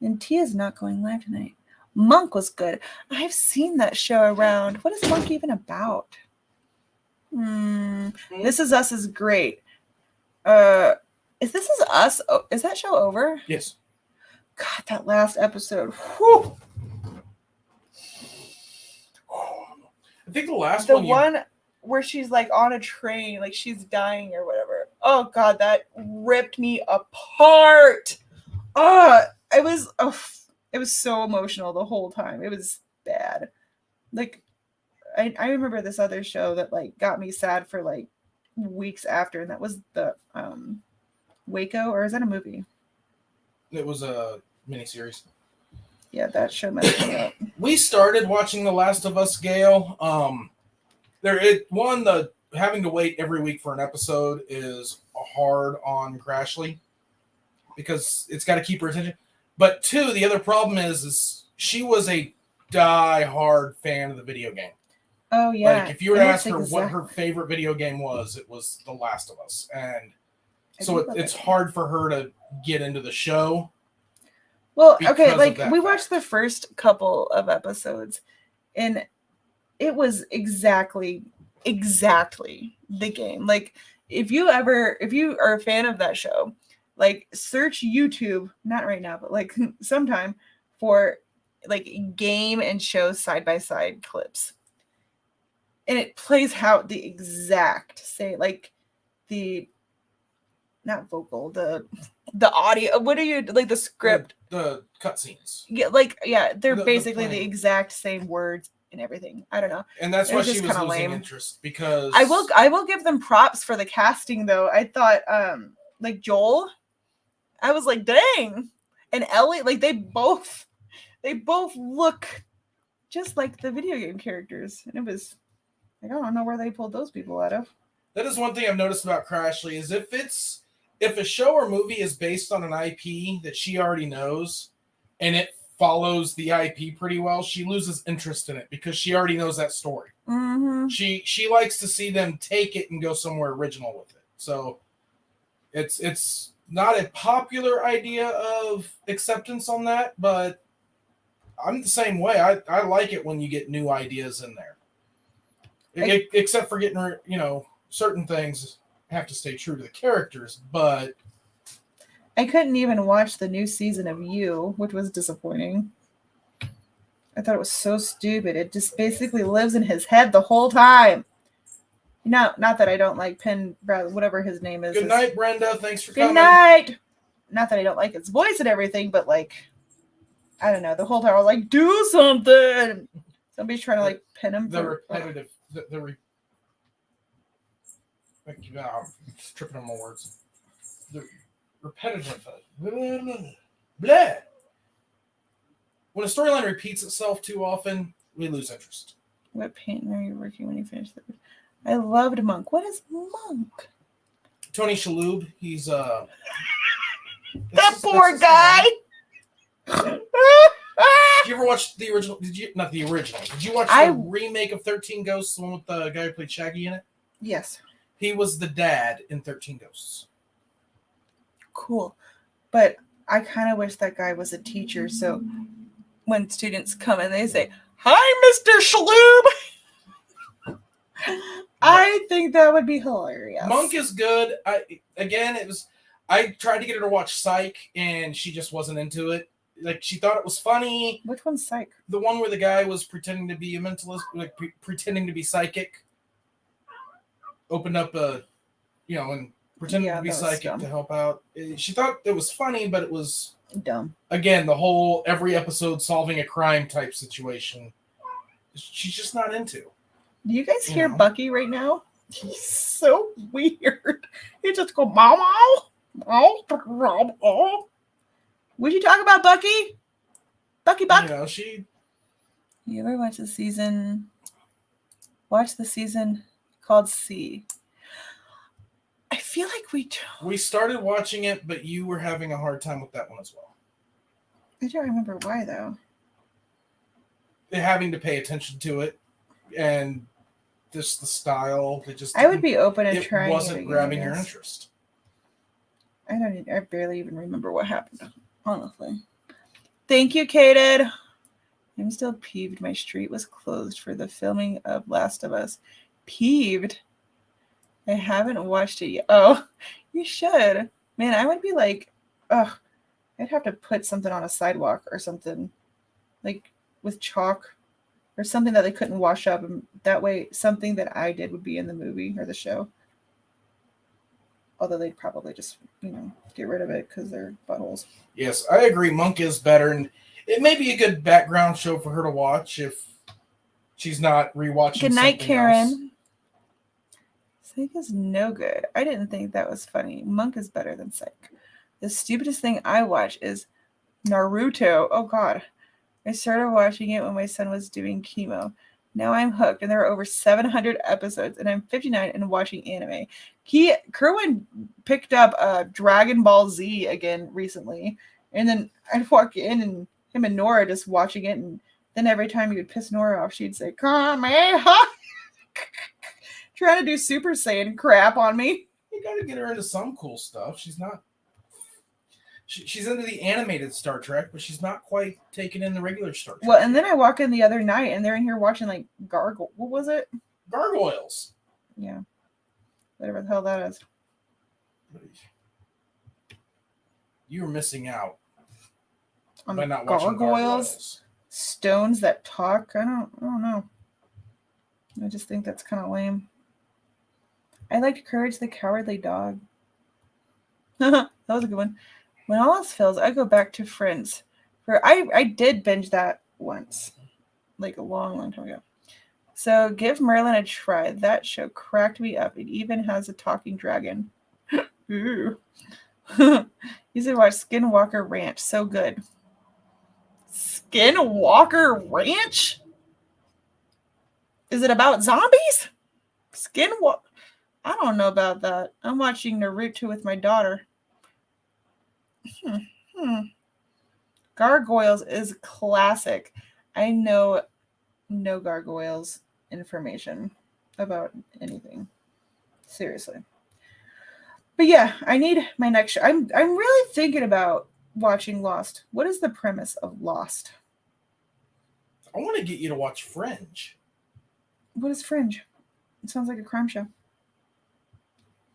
S1: And Tia's not going live tonight. Monk was good. I've seen that show around. What is Monk even about? This Is Us is great. Is This Is Us? Is that show over?
S3: Yes.
S1: God, that last episode. Whew.
S3: I think the last
S1: The
S3: one.
S1: one where she's like on a train, like she's dying or whatever. Oh God, that ripped me apart. It was so emotional the whole time. It was bad. Like I remember this other show that like got me sad for like weeks after, and that was the Waco, or is that a movie?
S3: It was a miniseries.
S1: Yeah, that show messed me up.
S3: We started watching The Last of Us, Gail. Having to wait every week for an episode is hard on Crashley because it's got to keep her attention. But two, the other problem is she was a die-hard fan of the video game.
S1: Oh yeah.
S3: Like if you were to ask her what her favorite video game was, it was The Last of Us, and so it's hard for her to get into the show.
S1: Well, okay, like we watched the first couple of episodes, and it was exactly the game. Like if you are a fan of that show, like search YouTube, not right now, but like sometime, for like game and show side by side clips. And it plays out the exact same, like the not vocal, the audio. What are you like the script?
S3: The cutscenes.
S1: Yeah, they're basically the exact same words and everything. I don't know.
S3: And that's why she was losing interest, because
S1: I will give them props for the casting though. I thought like Joel, I was like, dang. And Ellie, like they both look just like the video game characters. And it was like, I don't know where they pulled those people out of.
S3: That is one thing I've noticed about Crashley is if a show or movie is based on an IP that she already knows and it follows the IP pretty well, she loses interest in it because she already knows that story.
S1: Mm-hmm.
S3: She likes to see them take it and go somewhere original with it. So it's not a popular idea of acceptance on that, but I'm the same way. I like it when you get new ideas in there. Except for getting, certain things have to stay true to the characters, but
S1: I couldn't even watch the new season of You, which was disappointing. I thought it was so stupid. It just basically lives in his head the whole time. Not that I don't like Penn, whatever his name is.
S3: Good night, Brenda. Thanks for coming.
S1: Good night. Not that I don't like his voice and everything, but like, I don't know. The whole time I was like, do something. Somebody's trying to like pin him.
S3: I'm tripping on my words. The repetitive. Blah. When a storyline repeats itself too often, we lose interest.
S1: What painting are you working when you finish that? I loved Monk. What is Monk?
S3: Tony Shalhoub. He's
S1: that poor guy.
S3: Did you ever watch the original? Not the original. Did you watch the remake of 13 Ghosts, the one with the guy who played Shaggy in it?
S1: Yes.
S3: He was the dad in 13 Ghosts.
S1: Cool. But I kind of wish that guy was a teacher, so when students come and they say, "Hi, Mr. Shalhoub," I think that would be hilarious.
S3: Monk is good. I tried to get her to watch Psych, and she just wasn't into it. Like, she thought it was funny.
S1: Which one's Psych?
S3: The one where the guy was pretending to be a mentalist, like pretending to be psychic. Opened up and pretending to be psychic to help out. She thought it was funny, but it was
S1: dumb.
S3: Again, the whole every episode solving a crime type situation. She's just not into.
S1: Do you guys hear Bucky right now? He's so weird. He just go, "Mama, oh." Would you talk about Bucky? Buck? You ever watch the season? Watch the season called C. I feel like
S3: we started watching it, but you were having a hard time with that one as well.
S1: I don't remember why though.
S3: Having to pay attention to it and just the style. It just
S1: I would be open to
S3: it
S1: trying.
S3: wasn't grabbing your interest.
S1: I barely even remember what happened, honestly. Thank you, Kated. I'm still peeved. My street was closed for the filming of Last of Us. Peeved? I haven't watched it yet. Oh, you should. Man, I would be like, ugh, I'd have to put something on a sidewalk or something, like with chalk or something that they couldn't wash up. And that way, something that I did would be in the movie or the show. Although they'd probably just, get rid of it because they're buttholes.
S3: Yes, I agree. Monk is better, and it may be a good background show for her to watch if she's not rewatching.
S1: Good night, Karen.
S3: Else.
S1: Psych is no good. I didn't think that was funny. Monk is better than Psych. The stupidest thing I watch is Naruto. Oh, God. I started watching it when my son was doing chemo. Now I'm hooked, and there are over 700 episodes, and I'm 59 and watching anime. Kerwin picked up Dragon Ball Z again recently, and then I'd walk in, and him and Nora just watching it, and then every time he would piss Nora off, she'd say, Kamehameha! Trying to do Super Saiyan crap on me.
S3: You gotta get her into some cool stuff. She's not... She's into the animated Star Trek, but she's not quite taken in the regular Star Trek.
S1: Well, and then I walk in the other night, and they're in here watching, like, What was it?
S3: Gargoyles.
S1: Yeah. Whatever the hell that is.
S3: You were missing out
S1: On
S3: by not watching Gargoyles.
S1: Stones that talk? I don't know. I just think that's kind of lame. I liked Courage the Cowardly Dog. That was a good one. When all else fails, I go back to Friends. I did binge that once, like a long, long time ago. So give Merlin a try. That show cracked me up. It even has a talking dragon. Ooh. You should watch Skinwalker Ranch. So good. Skinwalker Ranch? Is it about zombies? Skinwalker? I don't know about that. I'm watching Naruto with my daughter. Gargoyles is classic. I know no Gargoyles information about anything. Seriously. But yeah, I need my next show. I'm really thinking about watching Lost. What is the premise of Lost?
S3: I want to get you to watch Fringe.
S1: What is Fringe? It sounds like a crime show.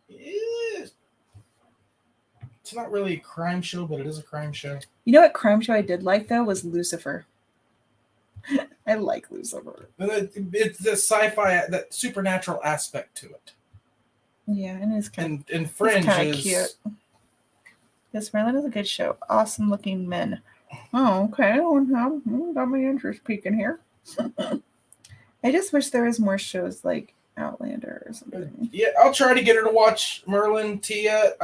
S3: It's not really a crime show, but it is a crime show.
S1: You know what crime show I did like, though, was Lucifer. I like Lucifer.
S3: It's the sci-fi, that supernatural aspect to it.
S1: Yeah, and it's kind
S3: and Fringe is
S1: cute. Yes, Merlin is a good show. Awesome looking men. Oh, okay. Got my interest peaking here. I just wish there was more shows like Outlander or something.
S3: Yeah, I'll try to get her to watch Merlin, Tia.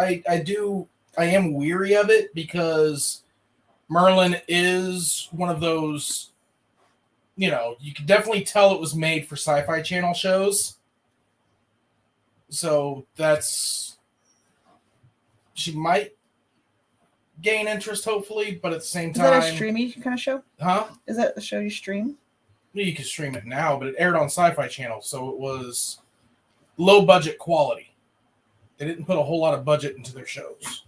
S3: I am weary of it because Merlin is one of those, you can definitely tell it was made for Sci-Fi Channel shows. So she might gain interest, hopefully, but at the same time...
S1: Is that a streamy kind of show?
S3: Huh?
S1: Is that a show you stream?
S3: You can stream it now, but it aired on Sci-Fi Channel, so it was low-budget quality. They didn't put a whole lot of budget into their shows.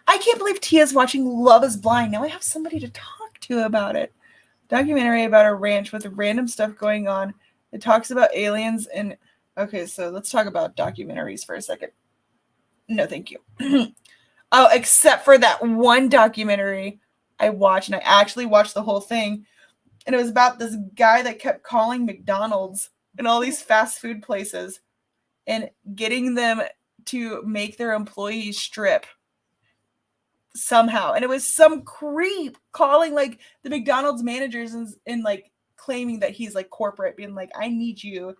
S1: I can't believe Tia's watching Love is Blind. Now I have somebody to talk to about it. Documentary about a ranch with random stuff going on. It talks about aliens and... Okay, so let's talk about documentaries for a second. No, thank you. Oh, except for that one documentary I watched, and I actually watched the whole thing. And it was about this guy that kept calling McDonald's and all these fast food places and getting them to make their employees strip somehow. And it was some creep calling like the McDonald's managers and like claiming that he's like corporate, being like, I need you.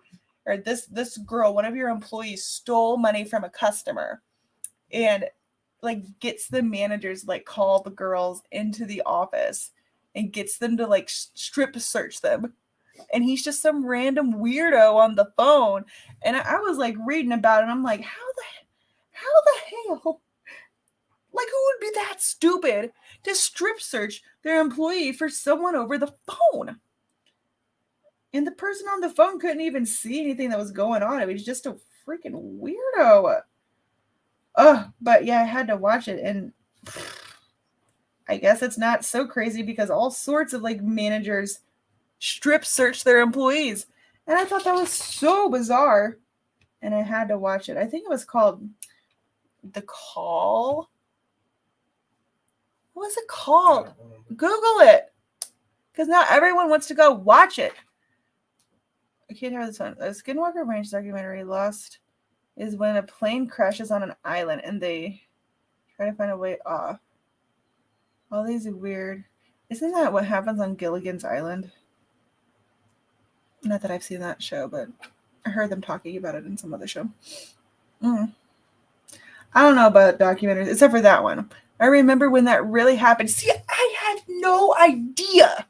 S1: Or this girl, one of your employees, stole money from a customer and like gets the managers like call the girls into the office and gets them to like strip search them. And he's just some random weirdo on the phone. And I was like reading about it and I'm like, how the hell? Like, who would be that stupid to strip search their employee for someone over the phone. And the person on the phone couldn't even see anything that was going on. It was just a freaking weirdo. But yeah, I had to watch it, and I guess it's not so crazy because all sorts of like managers strip search their employees. And I thought that was so bizarre. And I had to watch it. I think it was called The Call. What was it called? Google it. Because now everyone wants to go watch it. I can't hear this one. A Skinwalker Ranch documentary, Lost, is when a plane crashes on an island and they try to find a way off. All these are weird. Isn't that what happens on Gilligan's Island? Not that I've seen that show, but I heard them talking about it in some other show. I don't know about documentaries, except for that one. I remember when that really happened. See, I had no idea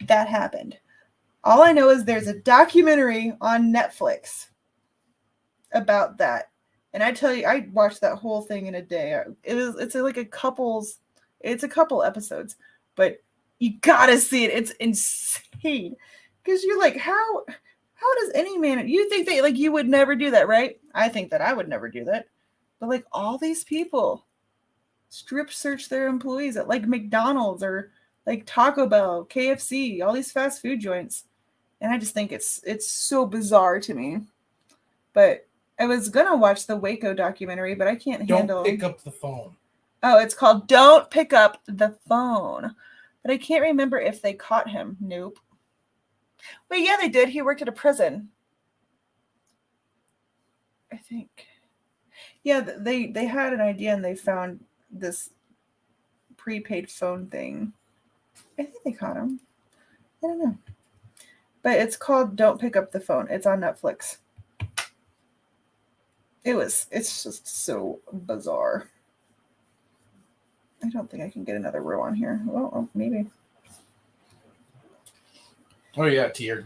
S1: that happened. All I know is there's a documentary on Netflix about that. And I tell you, I watched that whole thing in a day. It's a couple episodes, but you gotta see it. It's insane. Because you're like, how does any man, you think that like you would never do that, right? I think that I would never do that. But like all these people strip search their employees at like McDonald's or like Taco Bell, KFC, all these fast food joints. And I just think it's so bizarre to me. But I was gonna watch the Waco documentary, but I can't handle.
S3: Don't pick up the phone.
S1: Oh, it's called Don't Pick Up the Phone. But I can't remember if they caught him. Nope. Wait, yeah, they did. He worked at a prison. I think. Yeah, they had an idea and they found this prepaid phone thing. I think they caught him. I don't know. But it's called Don't Pick Up the Phone. It's on Netflix. It's just so bizarre. I don't think I can get another row on here. Well, maybe.
S3: Oh yeah, Tia.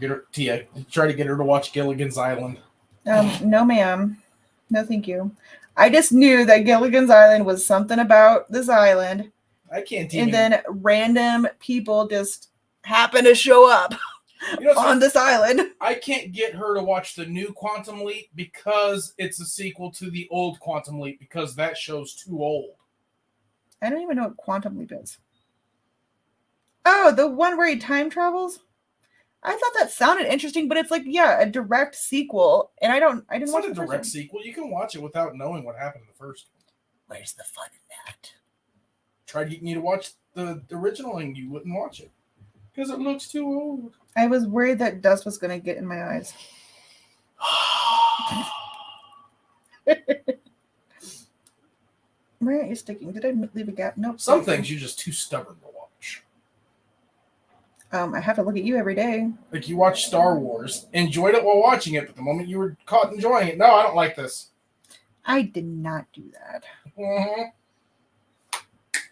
S3: Try to get her to watch Gilligan's Island.
S1: No, ma'am. No, thank you. I just knew that Gilligan's Island was something about this island.
S3: I can't even.
S1: And then random people just happen to show up on this island.
S3: I can't get her to watch the new Quantum Leap because it's a sequel to the old Quantum Leap because that show's too old.
S1: I don't even know what Quantum Leap is. Oh, the one where he time travels? I thought that sounded interesting, but it's like, yeah, a direct sequel. And I didn't
S3: It's
S1: watch
S3: not a
S1: the first
S3: direct
S1: one.
S3: sequel. You can watch it without knowing what happened in the first one.
S1: Where's the fun in that?
S3: Tried getting you to watch the original and you wouldn't watch it because it looks too old.
S1: I was worried that dust was going to get in my eyes. Where are you sticking? Did I leave a gap? Nope.
S3: Some things you're just too stubborn to watch.
S1: I have to look at you every day.
S3: Like you watch Star Wars, enjoyed it while watching it, but the moment you were caught enjoying it, no, I don't like this.
S1: I did not do that.
S3: Mm-hmm.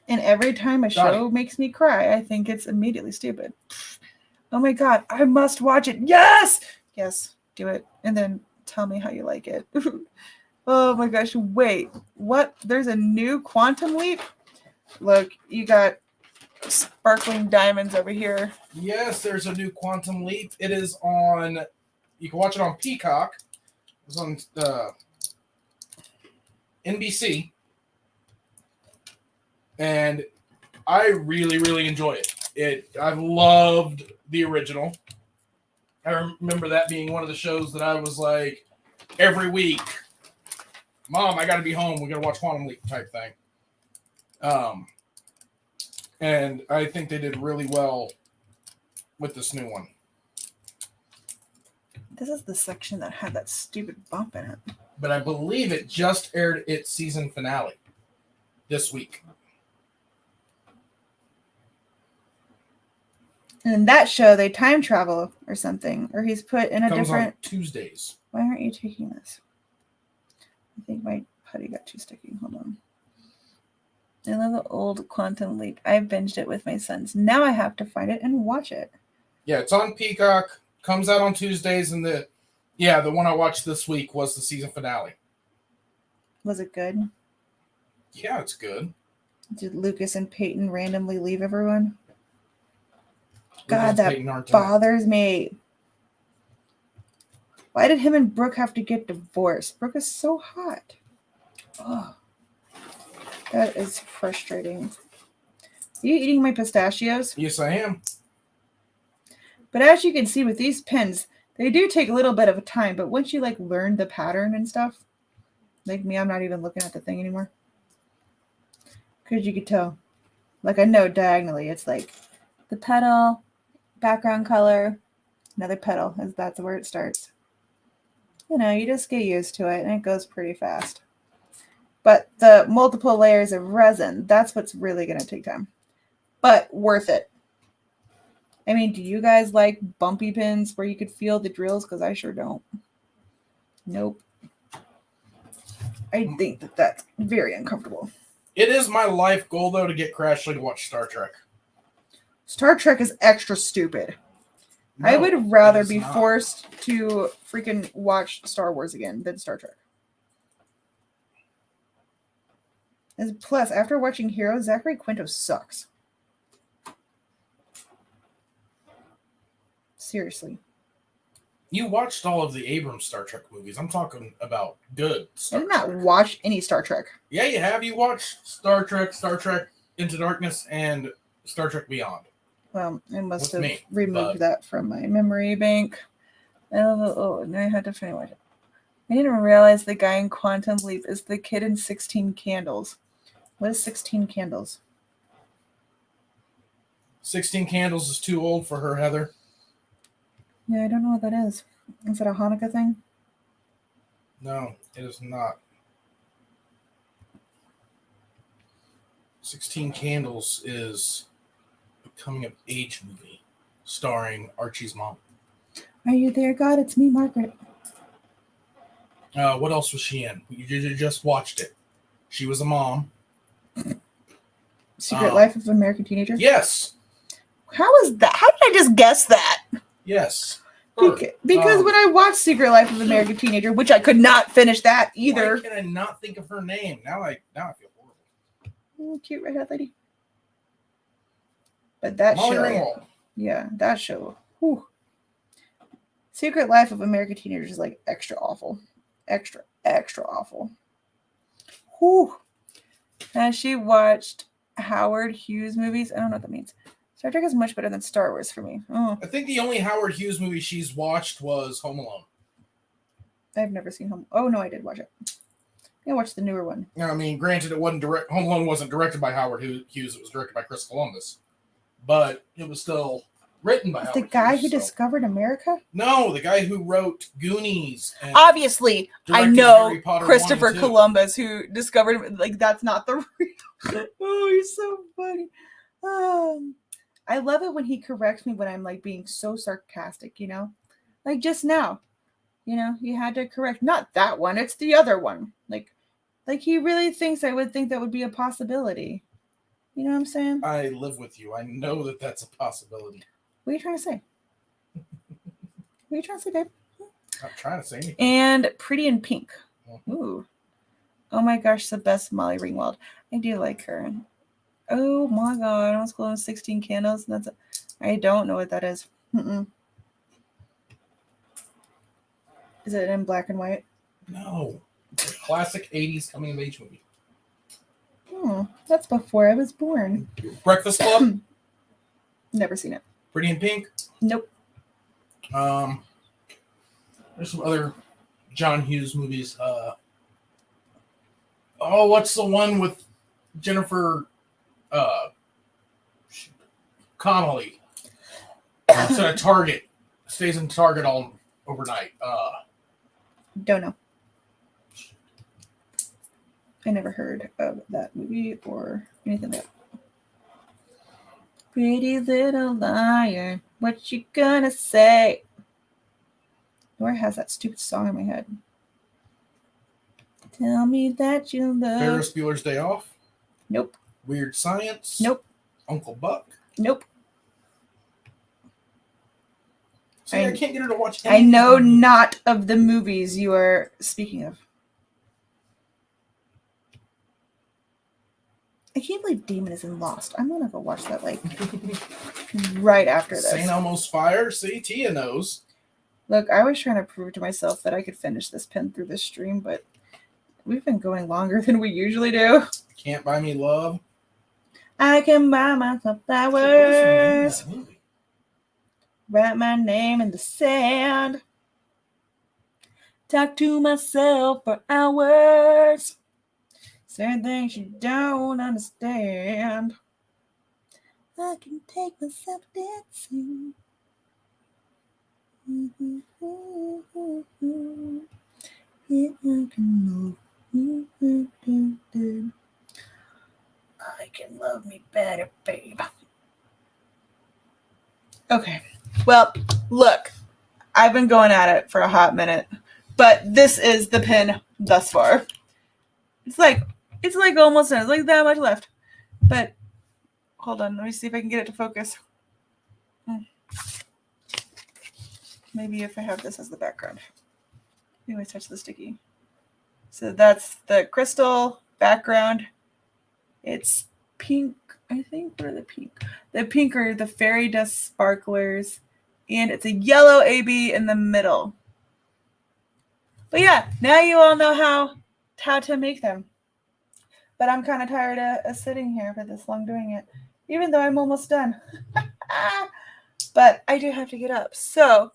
S1: And every time a show makes me cry, I think it's immediately stupid. Oh my God, I must watch it. Yes! Yes, do it. And then tell me how you like it. Oh my gosh, wait. What? There's a new Quantum Leap? Look, you got sparkling diamonds over here.
S3: Yes, there's a new Quantum Leap. It is on, you can watch it on Peacock. It's on NBC. And I really, really enjoy it. I've loved the original. I remember that being one of the shows that I was like, every week, Mom, I got to be home. We got to watch Quantum Leap type thing. And I think they did really well with this new one.
S1: This is the section that had that stupid bump in it.
S3: But I believe it just aired its season finale this week.
S1: And in that show, they time travel or something. Or he's put in a
S3: Comes
S1: different...
S3: on Tuesdays.
S1: Why aren't you taking this? I think my putty got too sticky. Hold on. I love the old Quantum Leap. I binged it with my sons. Now I have to find it and watch it.
S3: Yeah, it's on Peacock. Comes out on Tuesdays. And the one I watched this week was the season finale.
S1: Was it good?
S3: Yeah, it's good.
S1: Did Lucas and Peyton randomly leave everyone?
S3: Lucas
S1: God,
S3: and
S1: that
S3: Peyton aren't in it.
S1: bothers me. Why did him and Brooke have to get divorced? Brooke is so hot. Oh, that is frustrating. Are you eating my pistachios?
S3: Yes, I am.
S1: But as you can see with these pins, they do take a little bit of a time. But once you like learn the pattern and stuff, like me, I'm not even looking at the thing anymore. Because you could tell. Like I know diagonally, it's like the petal, background color, another petal, as that's where it starts. You know, you just get used to it and it goes pretty fast. But the multiple layers of resin, that's what's really going to take time. But worth it. I mean, do you guys like bumpy pins where you could feel the drills? Because I sure don't. Nope. I think that that's very uncomfortable.
S3: It is my life goal, though, to get Crashley to watch Star Trek.
S1: Star Trek is extra stupid. I
S3: No,
S1: would rather
S3: it is
S1: be
S3: not.
S1: forced to freaking watch Star Wars again than Star Trek. And plus, after watching Heroes, Zachary Quinto sucks. Seriously.
S3: You watched all of the Abrams Star Trek movies. I'm talking about good
S1: I
S3: Star
S1: did not
S3: Trek.
S1: watch any Star Trek.
S3: Yeah, you have. You watched Star Trek Into Darkness, and Star Trek Beyond.
S1: Well, I must
S3: With
S1: have
S3: me,
S1: removed
S3: but-
S1: that from my memory bank. Oh, and I had to finish it. I didn't realize the guy in Quantum Leap is the kid in 16 Candles. What is 16 Candles?
S3: 16 Candles is too old for her, Heather.
S1: Yeah, I don't know what that is. Is it a Hanukkah thing?
S3: No, it is not. 16 Candles is a coming of age movie starring Archie's mom.
S1: Are you there, God? It's me, Margaret.
S3: What else was she in? You just watched it. She was a mom.
S1: Secret Life of American Teenager?
S3: Yes.
S1: How is that? How did I just guess that?
S3: Yes. Her.
S1: Because when I watched Secret Life of American Teenager, which I could not finish that either.
S3: Why can I not think of her name? Now I feel horrible.
S1: Oh, cute redhead lady. But that
S3: Molly
S1: show.
S3: Ringwald.
S1: Yeah, that show. Whew. Secret Life of American Teenagers is like extra awful. Extra awful. Whew. And she watched Howard Hughes movies. I don't know what that means. Star Trek is much better than Star Wars for me. Oh,
S3: I think the only Howard Hughes movie she's watched was Home Alone.
S1: I've never seen Home. Oh no, I did watch it. I watched the newer one.
S3: I mean, granted, it wasn't direct. Home Alone wasn't directed by Howard Hughes. It was directed by Chris Columbus, but it was still written by
S1: The
S3: Howard
S1: guy
S3: Hughes,
S1: who discovered America?
S3: No, the guy who wrote Goonies. And
S1: Obviously, I
S3: directed
S1: know
S3: Harry Potter 1
S1: Christopher
S3: and 2.
S1: Columbus who discovered, like, that's not the real. Oh, he's so funny. I love it when he corrects me when I'm like being so sarcastic, you know? Like just now, you know, he had to correct, not that one, it's the other one. Like he really thinks I would think that would be a possibility. You know what I'm saying?
S3: I live with you. I know that that's a possibility.
S1: What are you trying to say? What are you trying to say, babe?
S3: I'm trying to say anything.
S1: And Pretty in Pink.
S3: Mhm.
S1: Ooh. Oh my gosh, the best Molly Ringwald. I do like her. Oh my god, I was calling 16 Candles. And I don't know what that is. Mm-mm. Is it in black and white?
S3: No. It's a classic 80s coming of age movie.
S1: That's before I was born.
S3: Breakfast Club.
S1: Never seen it.
S3: Pretty in Pink.
S1: Nope.
S3: There's some other John Hughes movies. What's the one with Jennifer Connolly? It's at a Target. Stays in Target all overnight.
S1: Don't know. I never heard of that movie or anything like that. Pretty little liar, what you gonna say? Nora has that stupid song in my head. Tell me that you love.
S3: Ferris Bueller's Day Off.
S1: Nope.
S3: Weird Science.
S1: Nope.
S3: Uncle Buck.
S1: Nope.
S3: See, I can't get her to watch
S1: I
S3: any
S1: know
S3: of these movies.
S1: not of the movies you are speaking of. I can't believe Damon is in Lost. I'm gonna go watch that like right after this.
S3: St. Elmo's Fire. See, Tia knows.
S1: Look, I was trying to prove to myself that I could finish this pin through this stream, but we've been going longer than we usually do.
S3: Can't Buy Me Love.
S1: I can buy myself flowers. Write my name in the sand. Talk to myself for hours. Say things you don't understand. I can take myself dancing. Yeah, I can love. I can love me better, babe. Okay. Well, look, I've been going at it for a hot minute, but this is the pin thus far. It's like almost done. It's like that much left. But hold on, let me see if I can get it to focus. Maybe if I have this as the background. Maybe I touch the sticky. So that's the crystal background. It's pink, I think. What are the pink? The pink are the fairy dust sparklers. And it's a yellow AB in the middle. But yeah, now you all know how to make them. But I'm kind of tired of sitting here for this long doing it. Even though I'm almost done. But I do have to get up. So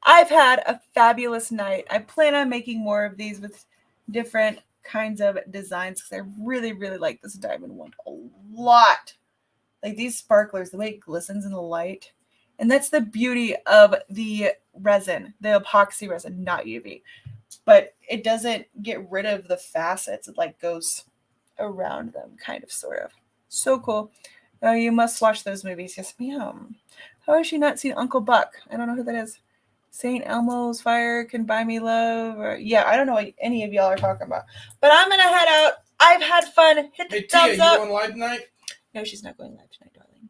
S1: I've had a fabulous night. I plan on making more of these with different kinds of designs because I really, really like this diamond one a lot. Like these sparklers, the way it glistens in the light. And that's the beauty of the resin, the epoxy resin, not UV. But it doesn't get rid of the facets. It like goes around them, kind of, sort of. So cool. You must watch those movies. Yes, ma'am. How has she not seen Uncle Buck? I don't know who that is. St. Elmo's Fire, Can Buy Me Love. Or, yeah, I don't know what any of y'all are talking about. But I'm going to head out. I've had fun. Hit the thumbs
S3: Tia,
S1: up.
S3: you going live tonight?
S1: No, she's not going live tonight, darling.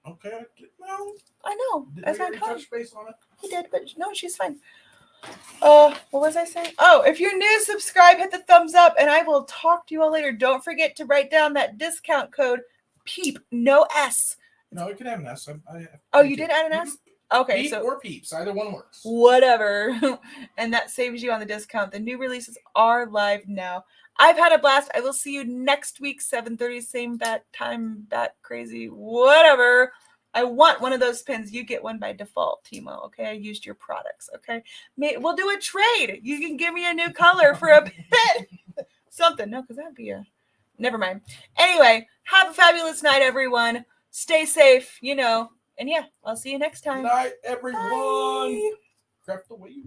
S3: Okay. No.
S1: I know.
S3: Did
S1: That's
S3: we
S1: not
S3: already
S1: time.
S3: touch base on it?
S1: He did, but no, she's fine. What was I saying? Oh, if you're new, subscribe, hit the thumbs up, and I will talk to you all later. Don't forget to write down that discount code PEEP, no S.
S3: No, it could have an S.
S1: Oh, you did add an S? Okay,
S3: Peep
S1: so
S3: or Peeps, either one works.
S1: whatever. And that saves you on the discount. The new releases are live now. I've had a blast. I will see you next week, 7:30, same bat time, bat crazy, whatever. I want one of those pins. You get one by default, Timo. Okay, I used your products. Okay, we'll do a trade. You can give me a new color for a pin. Something. No, because that'd be a. Never mind. Anyway, have a fabulous night, everyone. Stay safe. And yeah, I'll see you next time.
S3: Good night, everyone.
S1: Bye.
S3: Craft the way you